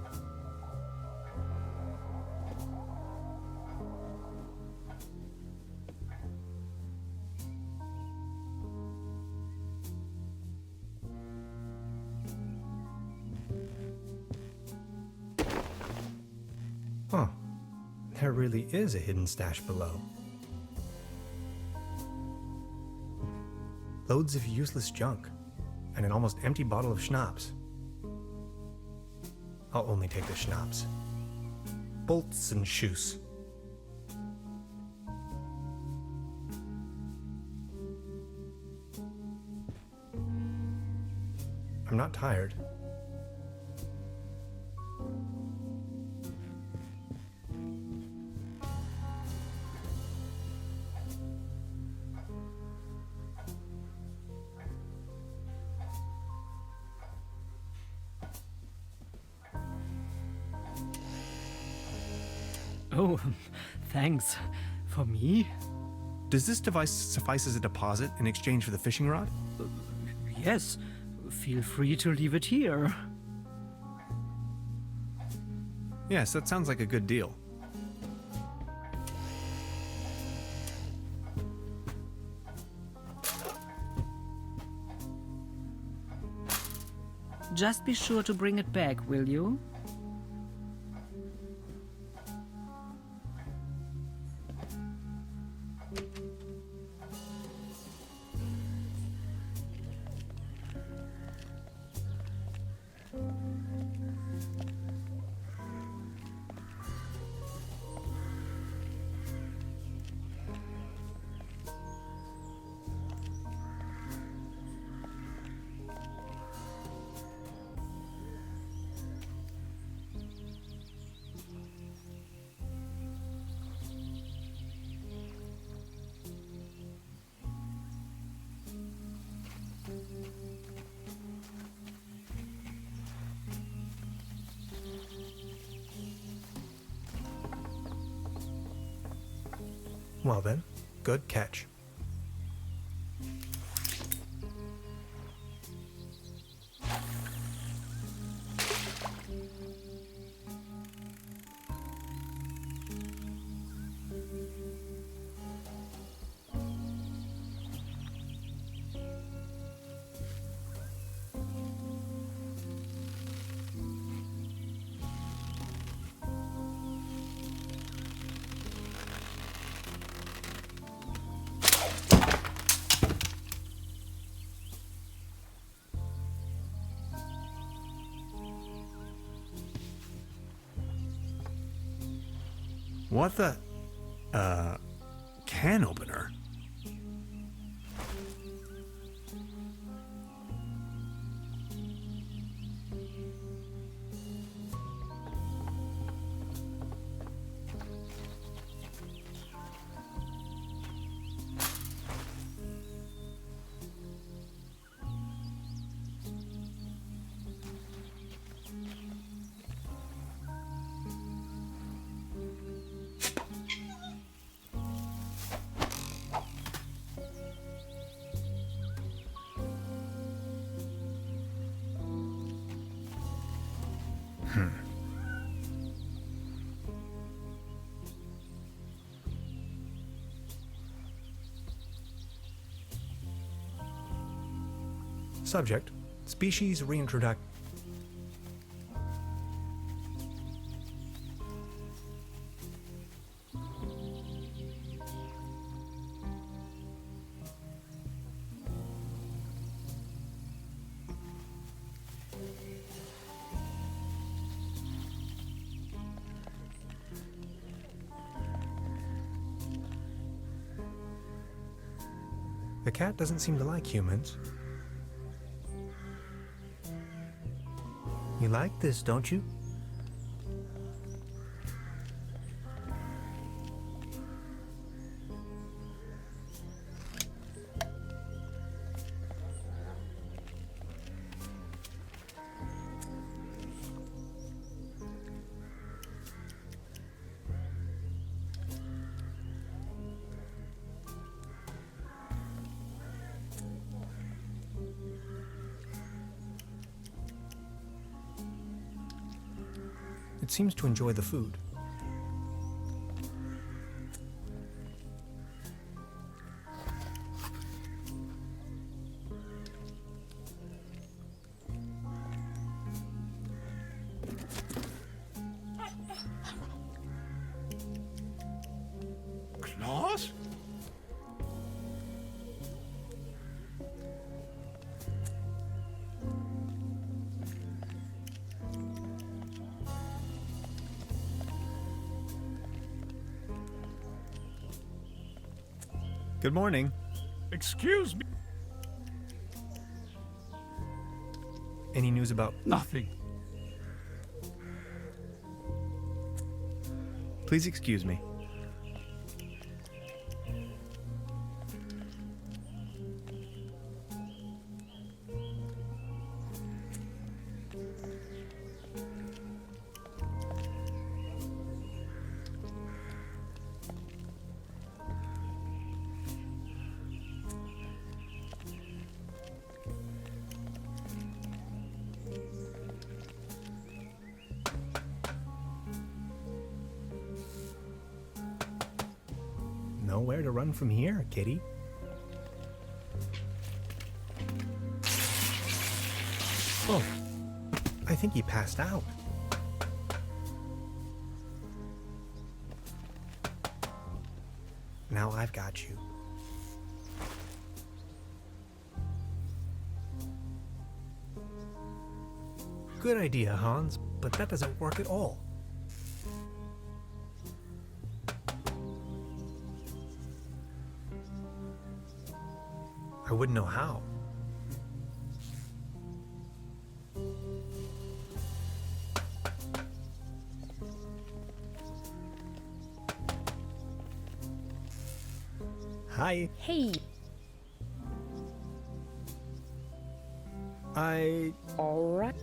Huh. There really is a hidden stash below. Loads of useless junk, and an almost empty bottle of schnapps. I'll only take the schnapps. Bolts and shoes. I'm not tired. Oh, thanks. For me? Does this device suffice as a deposit in exchange for the fishing rod? Yes. Feel free to leave it here. Yes, that sounds like a good deal. Just be sure to bring it back, will you? Well then, good catch. What the? Can opener? Subject, species reintroduct. The cat doesn't seem to like humans. You like this, don't you? It seems to enjoy the food. Claus? Good morning. Excuse me. Any news about... Nothing. Please excuse me. Nowhere to run from here, kitty. Oh, I think he passed out. Now I've got you. Good idea, Hans, but that doesn't work at all. I wouldn't know how. Hi. Hey, alright.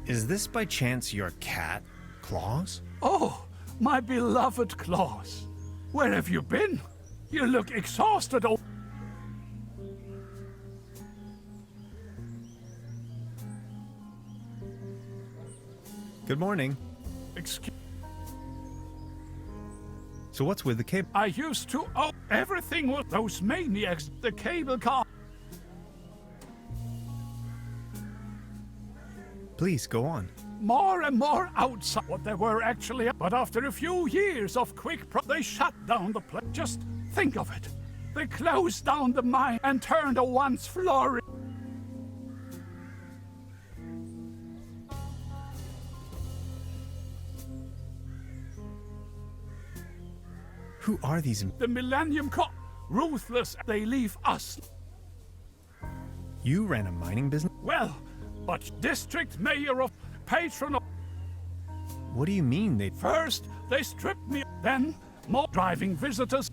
Is this by chance your cat, Claus? Oh, my beloved Claus. Where have you been? You look exhausted. Oh, Good morning. excuse. So what's with the cable? I used to own everything with those maniacs. The cable car. Please, go on. More and more outside what they were actually. But after a few years of they shut down the place. Just think of it. They closed down the mine and turned a once flourishing. Who are these? The Millennium Co. Ruthless. They leave us. You ran a mining business? Well, but district mayor of patron of. What do you mean they... First, they stripped me. Then, more driving visitors.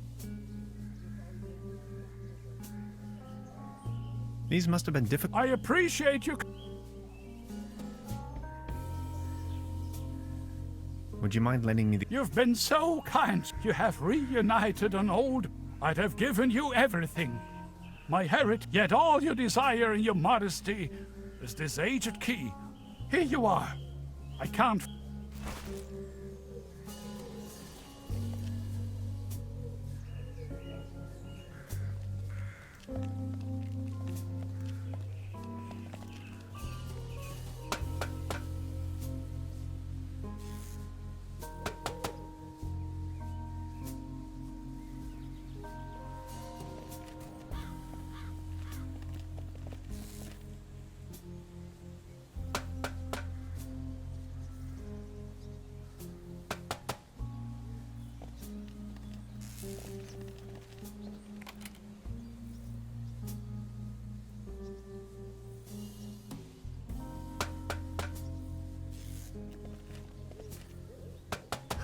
These must have been difficult. I appreciate you. Would you mind lending me the... You've been so kind. You have reunited an old. I'd have given you everything. My heritage, yet all you desire and your modesty is this aged key. Here you are. I can't.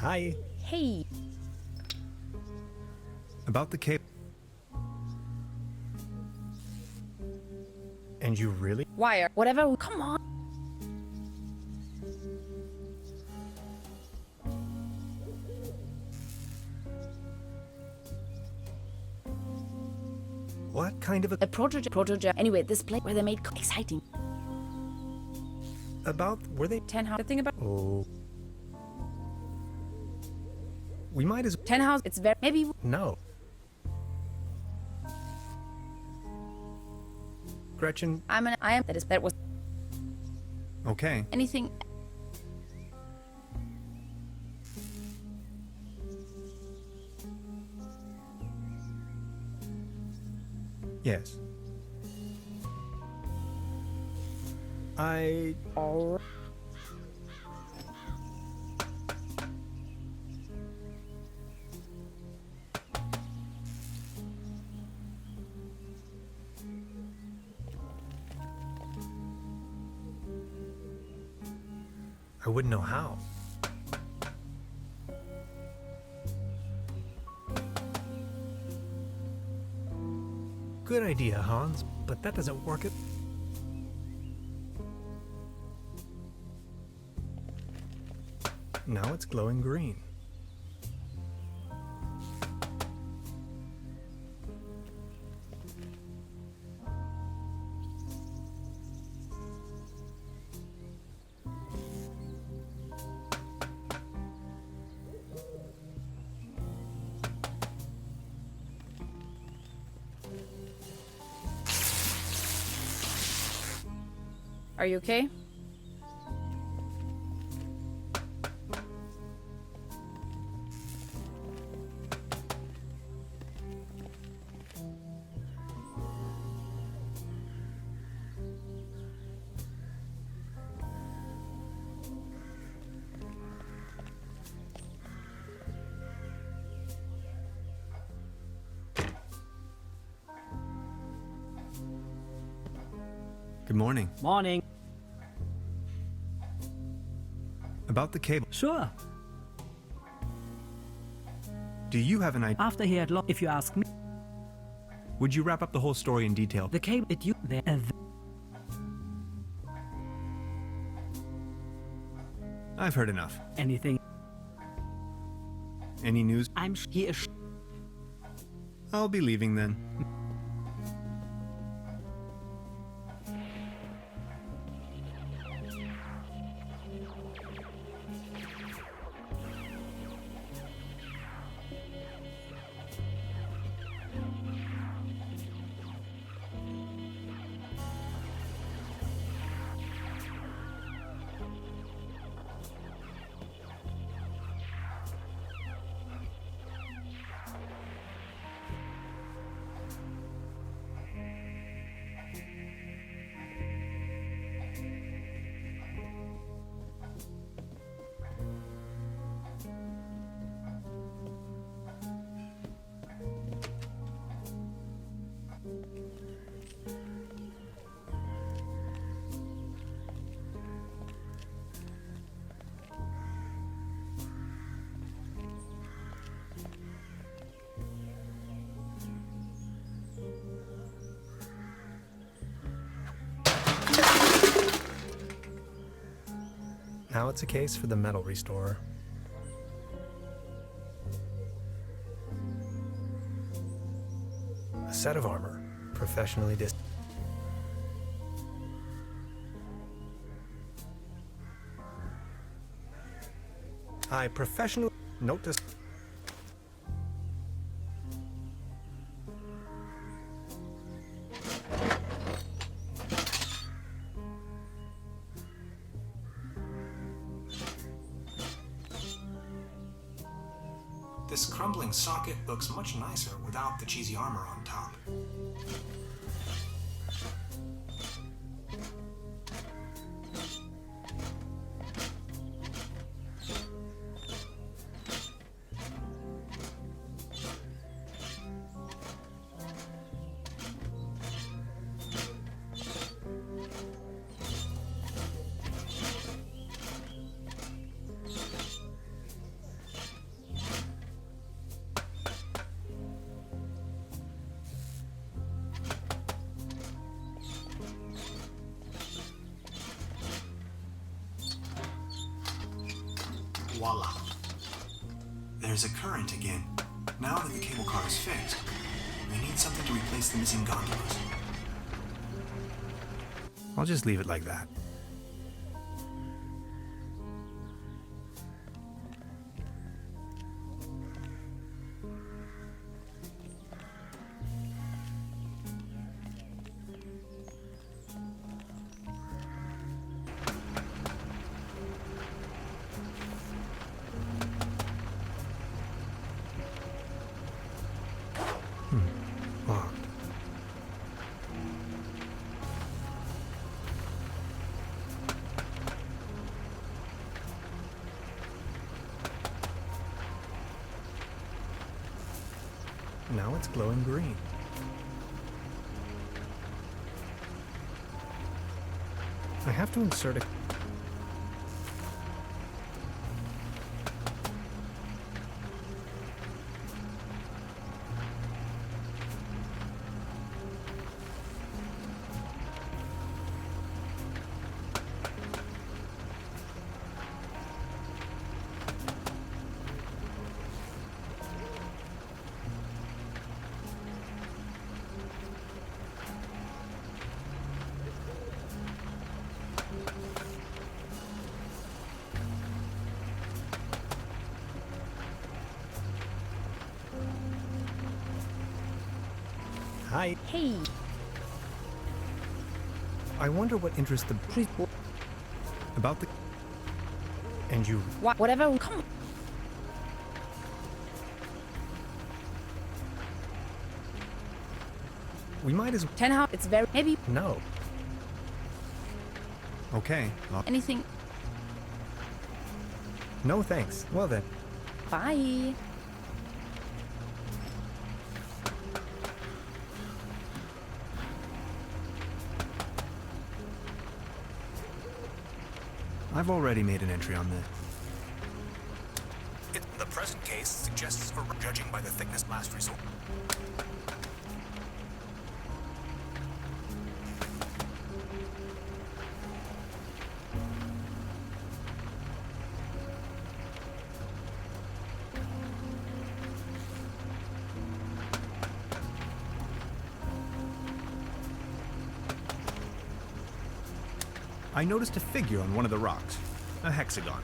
Hi. Hey. About the cable. And you really? Wire. Whatever. Come on. What kind of a... A prototype. Anyway, this place where they made exciting. About... Were they... 10 house. The thing about Oh... We might as... 10 house. It's very... Maybe... No. Gretchen... I am... That was... Okay. Anything... Yes. I... All right. I wouldn't know how. Good idea, Hans, but that doesn't work it. Now it's glowing green. Are you okay? Good morning. Morning. About the cable. Sure. Do you have an idea? After he had lost, if you ask me, Would you wrap up the whole story in detail? the cable it you there. I've heard enough. Anything. Any news? I'm he is. I'll be leaving then. Now it's a case for the metal restorer. A set of armor, professionally I professionally noticed. This crumbling socket looks much nicer without the cheesy armor on top. Voila. There's a current again. Now that the cable car is fixed, we need something to replace the missing gondolas. I'll just leave it like that. Locked. Now it's glowing green. I have to insert a... Hi. Hey. I wonder what interests the... About the... And you... Whatever. Come on. We might as... 10 how? It's very... Maybe No. Okay. anything. No thanks. Well then. Bye. I've already made an entry on this. The present case suggests for judging by the thickness last resort. I noticed a figure on one of the rocks. A hexagon.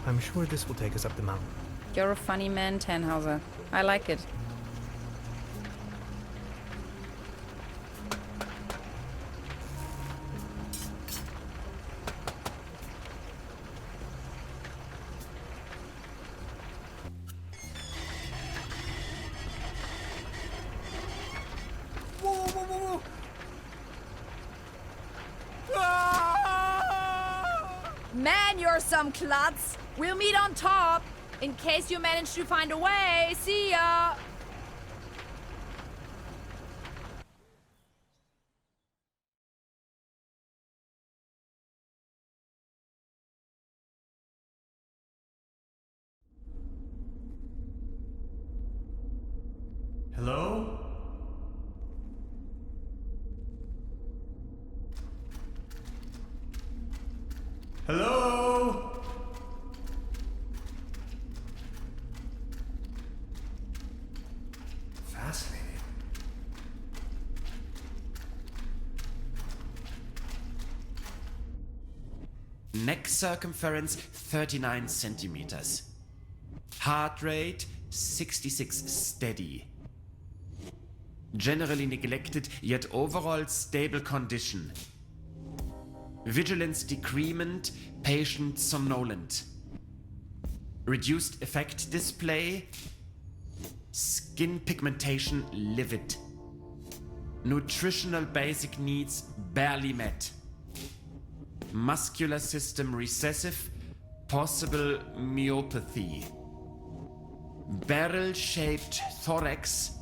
I'm sure this will take us up the mountain. You're a funny man, Tannhauser. I like it. Whoa, whoa, whoa, whoa! Man, you're some klutz. We'll meet on top. In case you manage to find a way. See ya. Hello? Hello? Fascinating. Neck circumference 39 centimeters. Heart rate 66 steady. Generally neglected, yet overall stable condition. Vigilance decrement, patient somnolent. Reduced effect display. Skin pigmentation livid. Nutritional basic needs barely met. Muscular system recessive, possible myopathy. barrel-shaped thorax,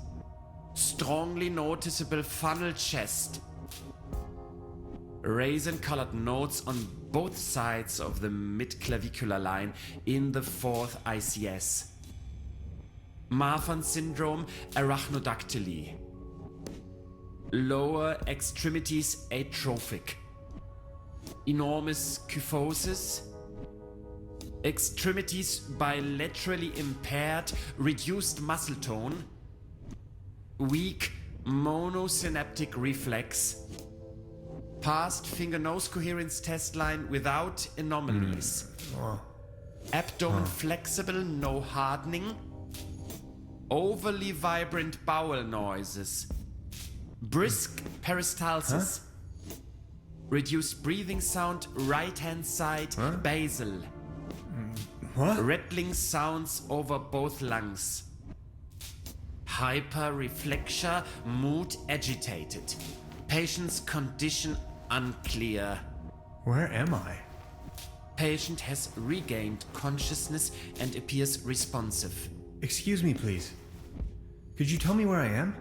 strongly noticeable funnel chest, raisin-colored nodes on both sides of the mid-clavicular line in the 4th ICS. Marfan syndrome, arachnodactyly. Lower extremities atrophic. Enormous kyphosis. Extremities bilaterally impaired, reduced muscle tone. Weak monosynaptic reflex. Past finger-nose coherence test line without anomalies. Abdomen flexible, no hardening. Overly vibrant bowel noises. Brisk peristalsis. Reduced breathing sound, right-hand side, basal. Rattling sounds over both lungs. Hyperreflexia, mood agitated. Patient's condition unclear. Where am I? Patient has regained consciousness and appears responsive. Excuse me, please. Could you tell me where I am?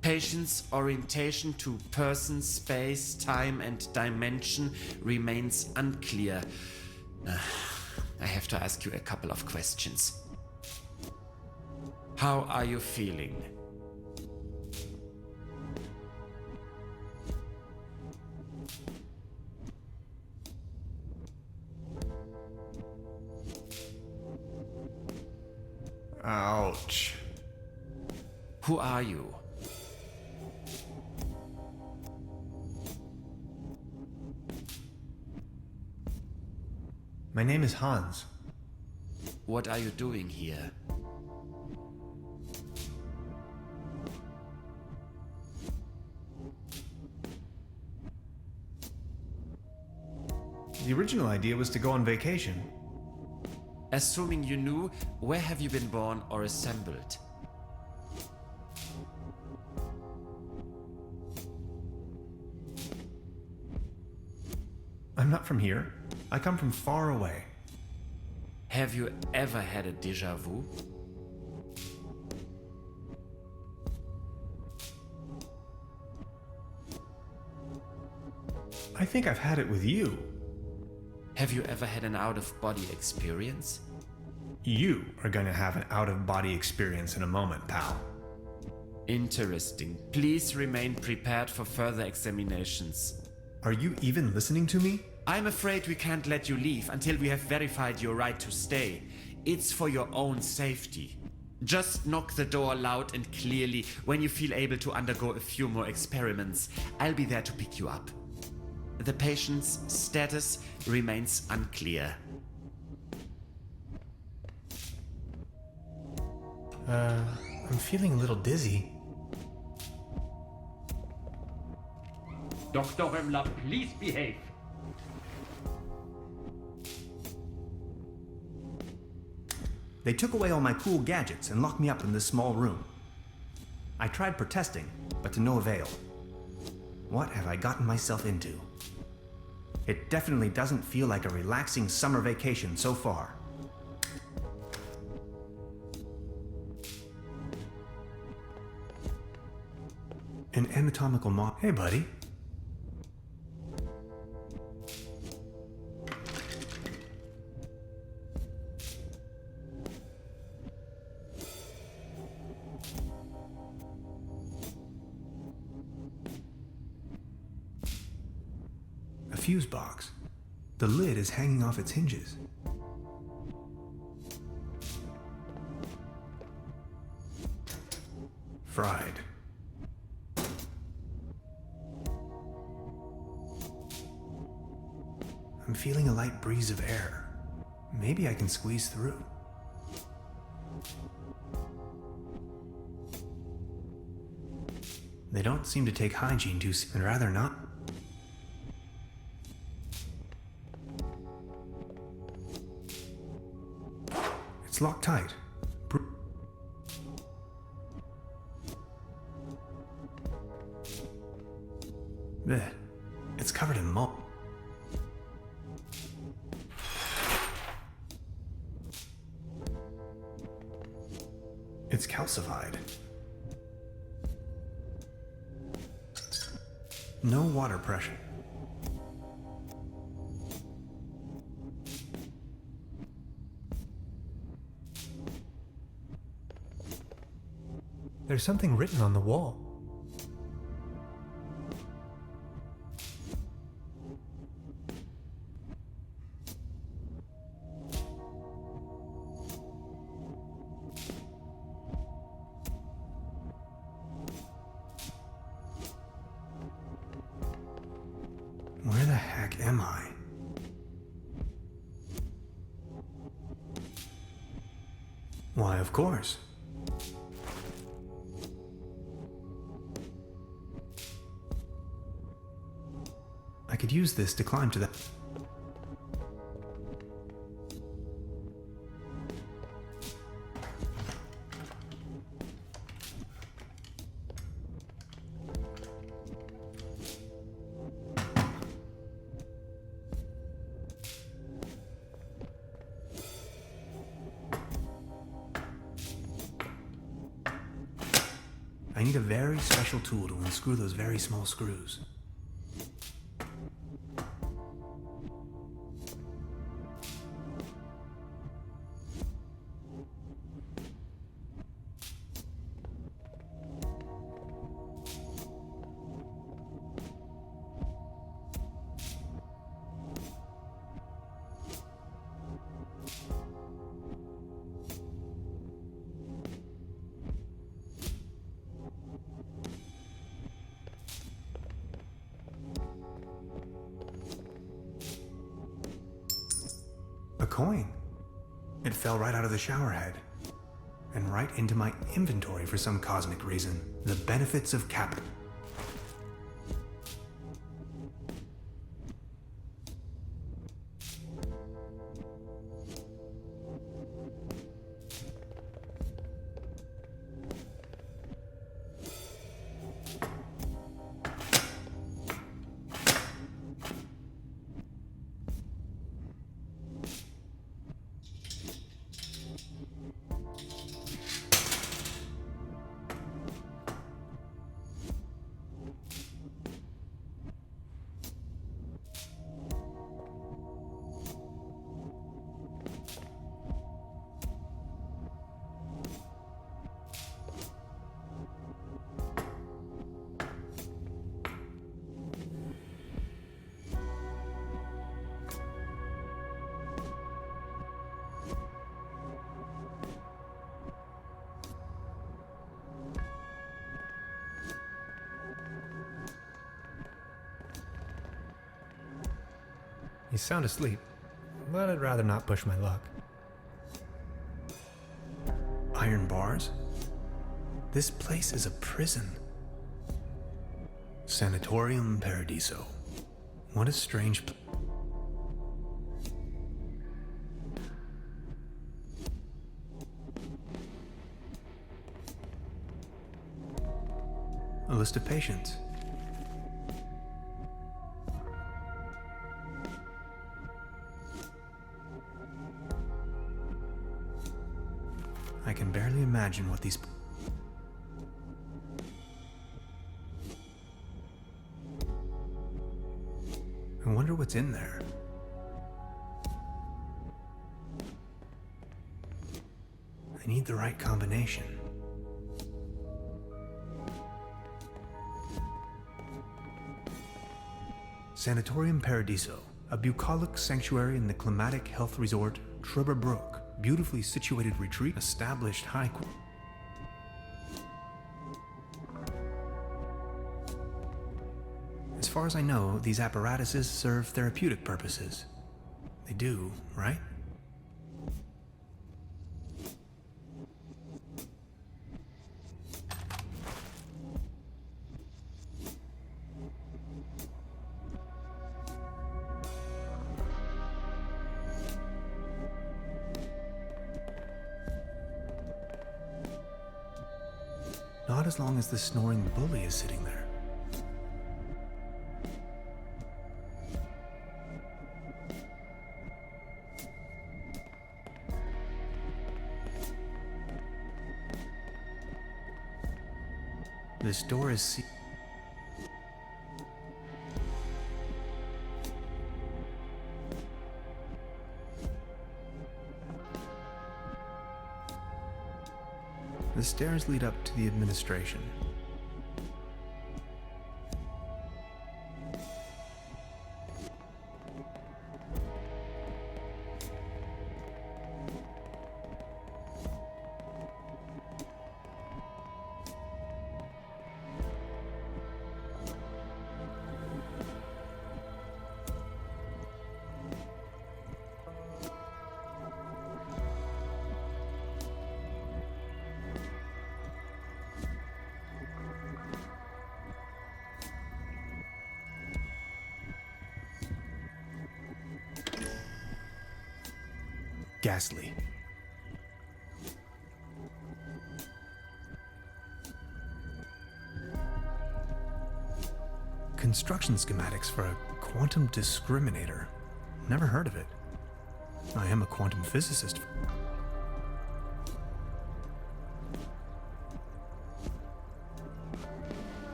Patient's orientation to person, space, time, and dimension remains unclear. I have to ask you a couple of questions. How are you feeling? Ouch. Who are you? My name is Hans. What are you doing here? The original idea was to go on vacation. Assuming you knew, where have you been born or assembled? I'm not from here. I come from far away. Have you ever had a déjà vu? I think I've had it with you. Have you ever had an out-of-body experience? You are going to have an out-of-body experience in a moment, pal. Interesting. Please remain prepared for further examinations. Are you even listening to me? I'm afraid we can't let you leave until we have verified your right to stay. It's for your own safety. Just knock the door loud and clearly when you feel able to undergo a few more experiments. I'll be there to pick you up. The patient's status remains unclear. I'm feeling a little dizzy. Dr. Römmler, please behave. They took away all my cool gadgets and locked me up in this small room. I tried protesting, but to no avail. What have I gotten myself into? It definitely doesn't feel like a relaxing summer vacation so far. An anatomical model. Hey, buddy. A fuse box. The lid is hanging off its hinges. Fried. I'm feeling a light breeze of air. Maybe I can squeeze through. They don't seem to take hygiene too seriously. I'd rather not. It's locked tight. Blech. It's covered in mold. it's calcified. No water pressure. There's something written on the wall. Where the heck am I? Why, of course. I could use this to climb to that. I need a very special tool to unscrew those very small screws. A coin. It fell right out of the shower head. And right into my inventory for some cosmic reason. The benefits of capital. He's sound asleep, but I'd rather not push my luck. Iron bars? This place is a prison. Sanatorium Paradiso. What a strange a list of patients. I can barely imagine what these... I wonder what's in there. I need the right combination. Sanatorium Paradiso, a bucolic sanctuary in the climatic health resort Trubber Brook. Beautifully situated retreat, established high quality. As far as I know, these apparatuses serve therapeutic purposes. They do, right? Not as long as the snoring bully is sitting there. This door is The stairs lead up to the administration. Ghastly. Construction schematics for a quantum discriminator. Never heard of it. I am a quantum physicist.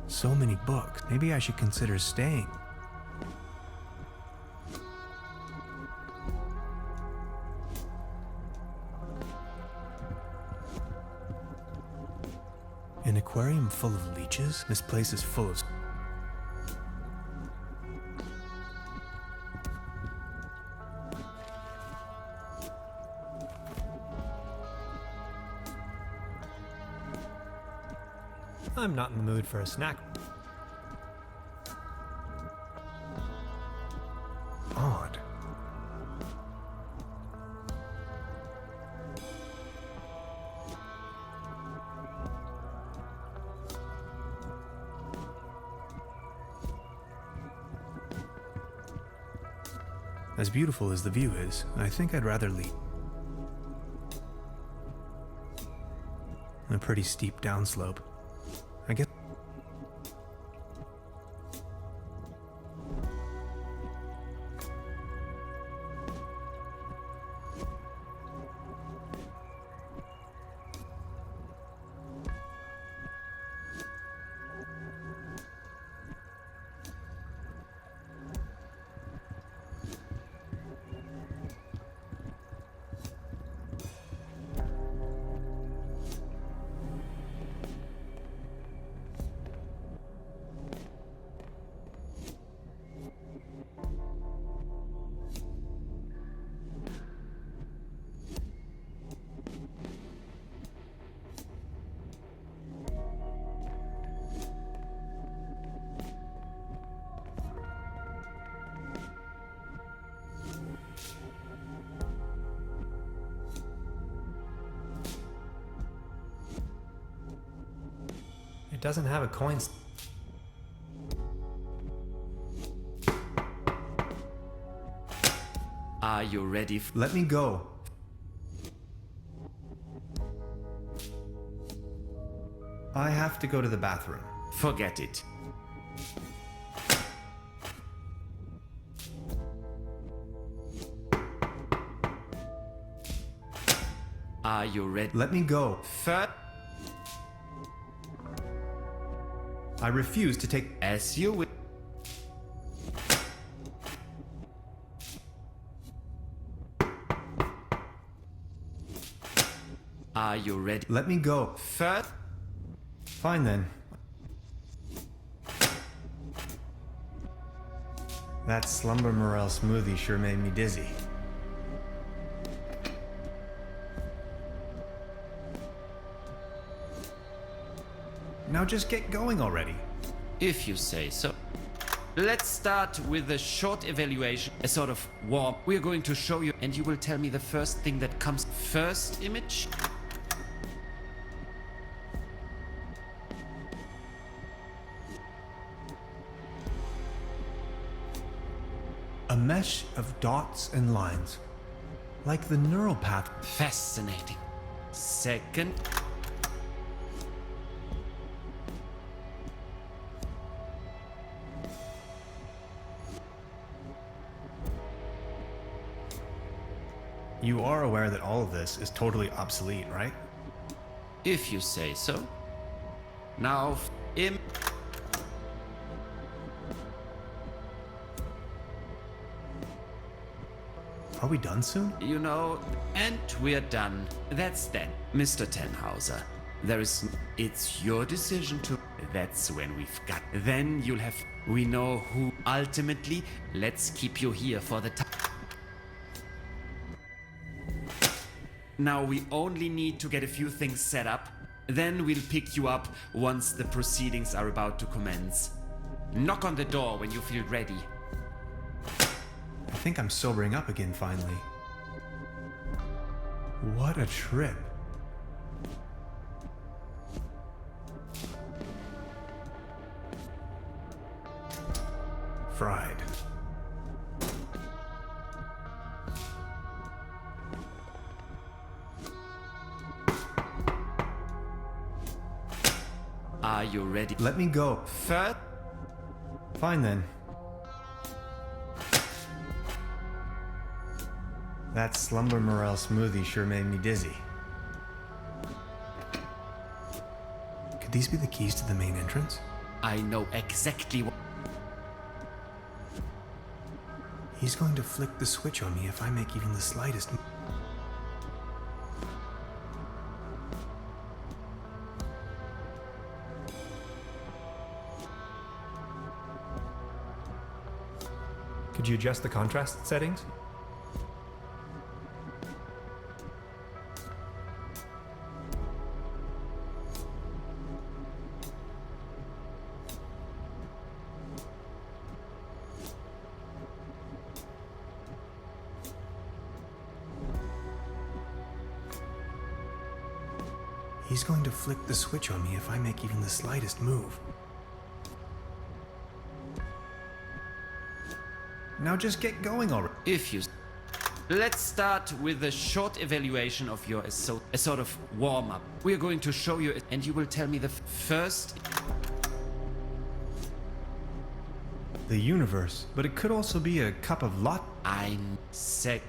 So many books. Maybe I should consider staying. An aquarium full of leeches? This place is full of... I'm not in the mood for a snack. Odd. As beautiful as the view is, I think I'd rather leave. A pretty steep downslope. I guess. It doesn't have a coin. Are you ready? Let me go. I have to go to the bathroom. Forget it. Are you ready? Let me go. Third, I refuse to take... as you will. Are you ready? Let me go. Third, Fine then. That Slumber Morel smoothie sure made me dizzy. Now just get going already. if you say so. Let's start with a short evaluation, a sort of warm. We're going to show you, and you will tell me the first thing that comes. First image. A mesh of dots and lines, like the neural path. Fascinating. Second. You are aware that all of this is totally obsolete, right? If you say so. Now, Are we done soon? you know, and we're done. That's that, Mr. Tenhauser. It's your decision to. That's when we've got. Then you'll have. We know who. Ultimately, let's keep you here for the time. Now we only need to get a few things set up. Then we'll pick you up once the proceedings are about to commence. Knock on the door when you feel ready. I think I'm sobering up again finally. What a trip. Fried. Are you ready? Let me go. First, Fine then. That Slumber Morel smoothie sure made me dizzy. Could these be the keys to the main entrance? I know exactly what. He's going to flick the switch on me if I make even the slightest. Could you adjust the contrast settings? He's going to flick the switch on me if I make even the slightest move. Now just get going already. If you. Let's start with a short evaluation of your a sort of warm-up. We're going to show you, and you will tell me the first. The universe, but it could also be a cup of lot. I'm sick.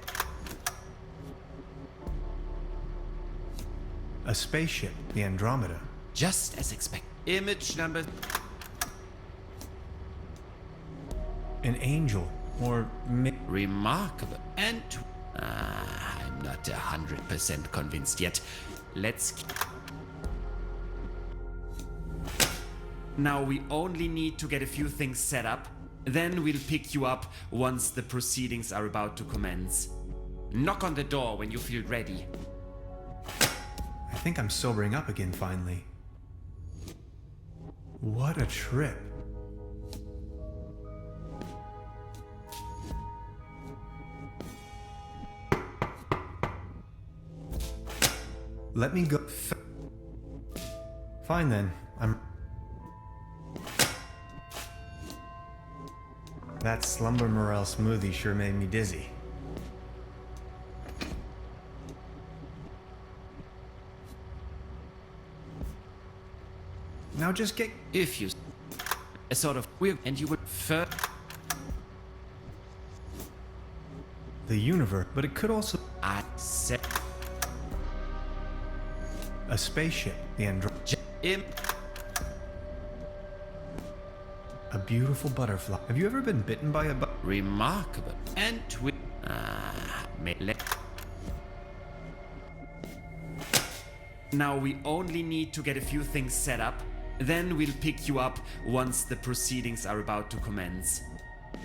A spaceship, the Andromeda. Just as expected. Image number. An angel, or Remarkable. And I'm not 100% convinced yet. Let's. Now we only need to get a few things set up. Then we'll pick you up once the proceedings are about to commence. Knock on the door when you feel ready. I think I'm sobering up again finally. What a trip. Let me go. Fine then. That Slumber Morel smoothie sure made me dizzy. Now just get. If you. A sort of weird. And you would. The universe, but it could also. I said. A spaceship, the Andromeda. A beautiful butterfly. Have you ever been bitten by a Remarkable. And we. Now we only need to get a few things set up. Then we'll pick you up once the proceedings are about to commence.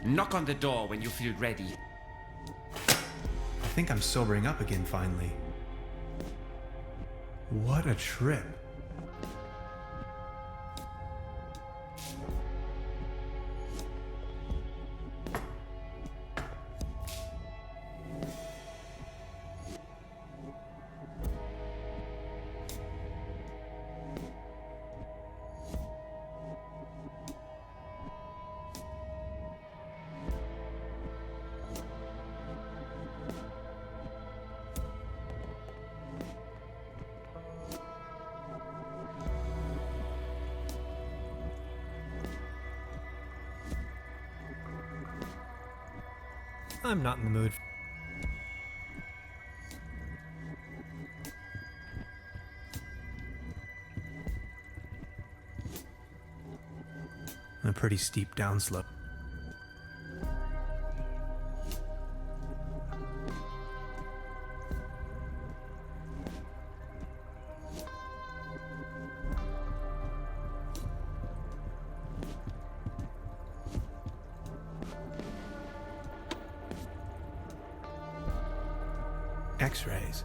Knock on the door when you feel ready. I think I'm sobering up again finally. What a trip. I'm not in the mood. a pretty steep downslope. X-rays.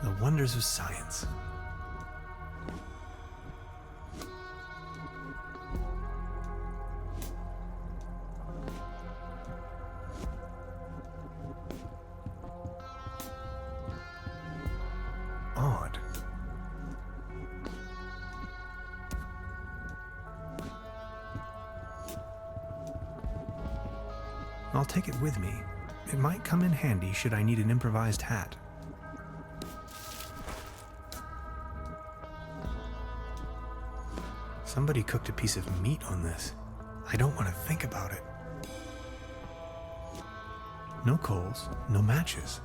The wonders of science. Odd. I'll take it with me. It might come in handy should I need an improvised hat. Somebody cooked a piece of meat on this. I don't want to think about it. No coals, no matches.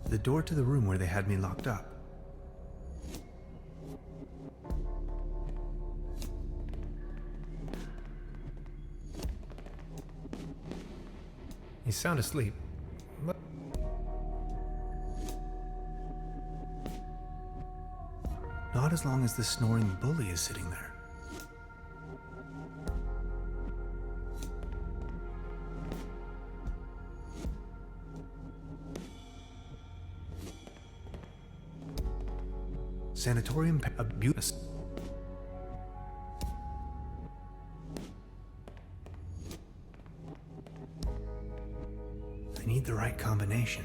The door to the room where they had me locked up. He's sound asleep. But not as long as the snoring bully is sitting there. Sanatorium abuse. I need the right combination.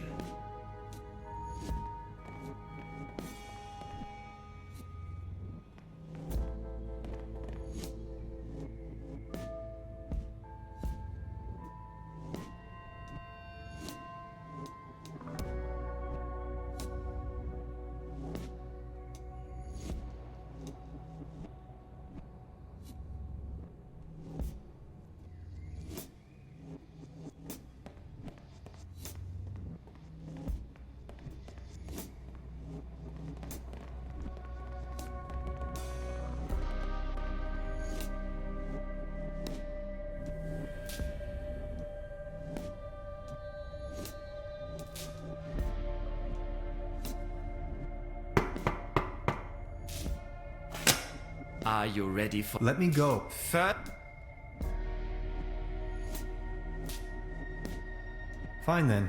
Are you ready for... Let me go. Third? Fine then.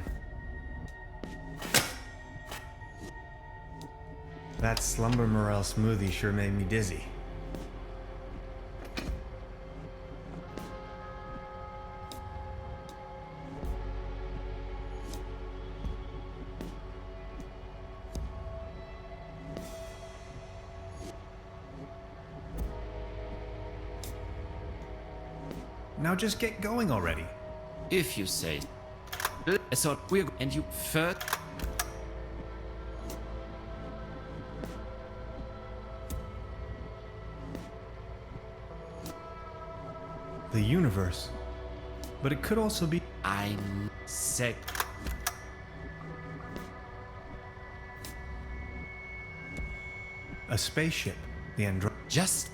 That Slumber Morel smoothie sure made me dizzy. Now just get going already. If you say. So we're... And you... Third? The universe. But it could also be... I'm sick. a spaceship. The android... Just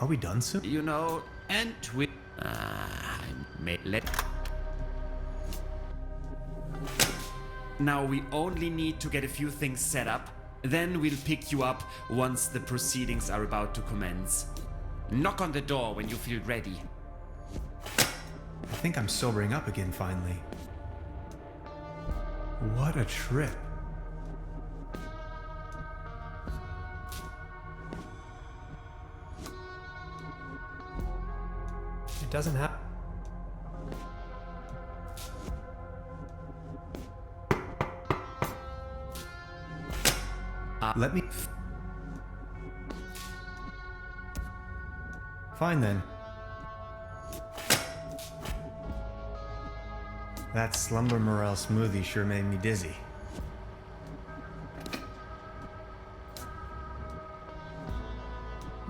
Are we done soon? you know, and we... I may let... Now we only need to get a few things set up. Then we'll pick you up once the proceedings are about to commence. Knock on the door when you feel ready. I think I'm sobering up again finally. What a trip. doesn't have. Let me. Fine then. That Slumber Morel smoothie sure made me dizzy.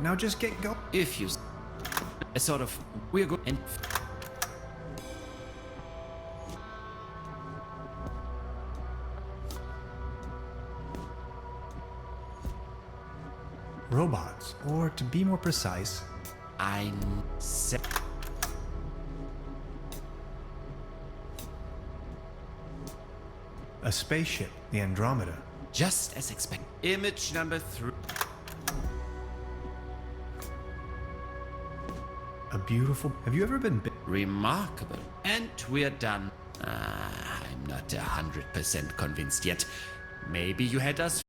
Now just get go. If you... A sort of... We're good and... Robots, or to be more precise, I'm... a spaceship, the Andromeda. Just as expected. Image number 3. A beautiful. Have you ever been? Remarkable. And we're done. I'm not 100% convinced yet. Maybe you had us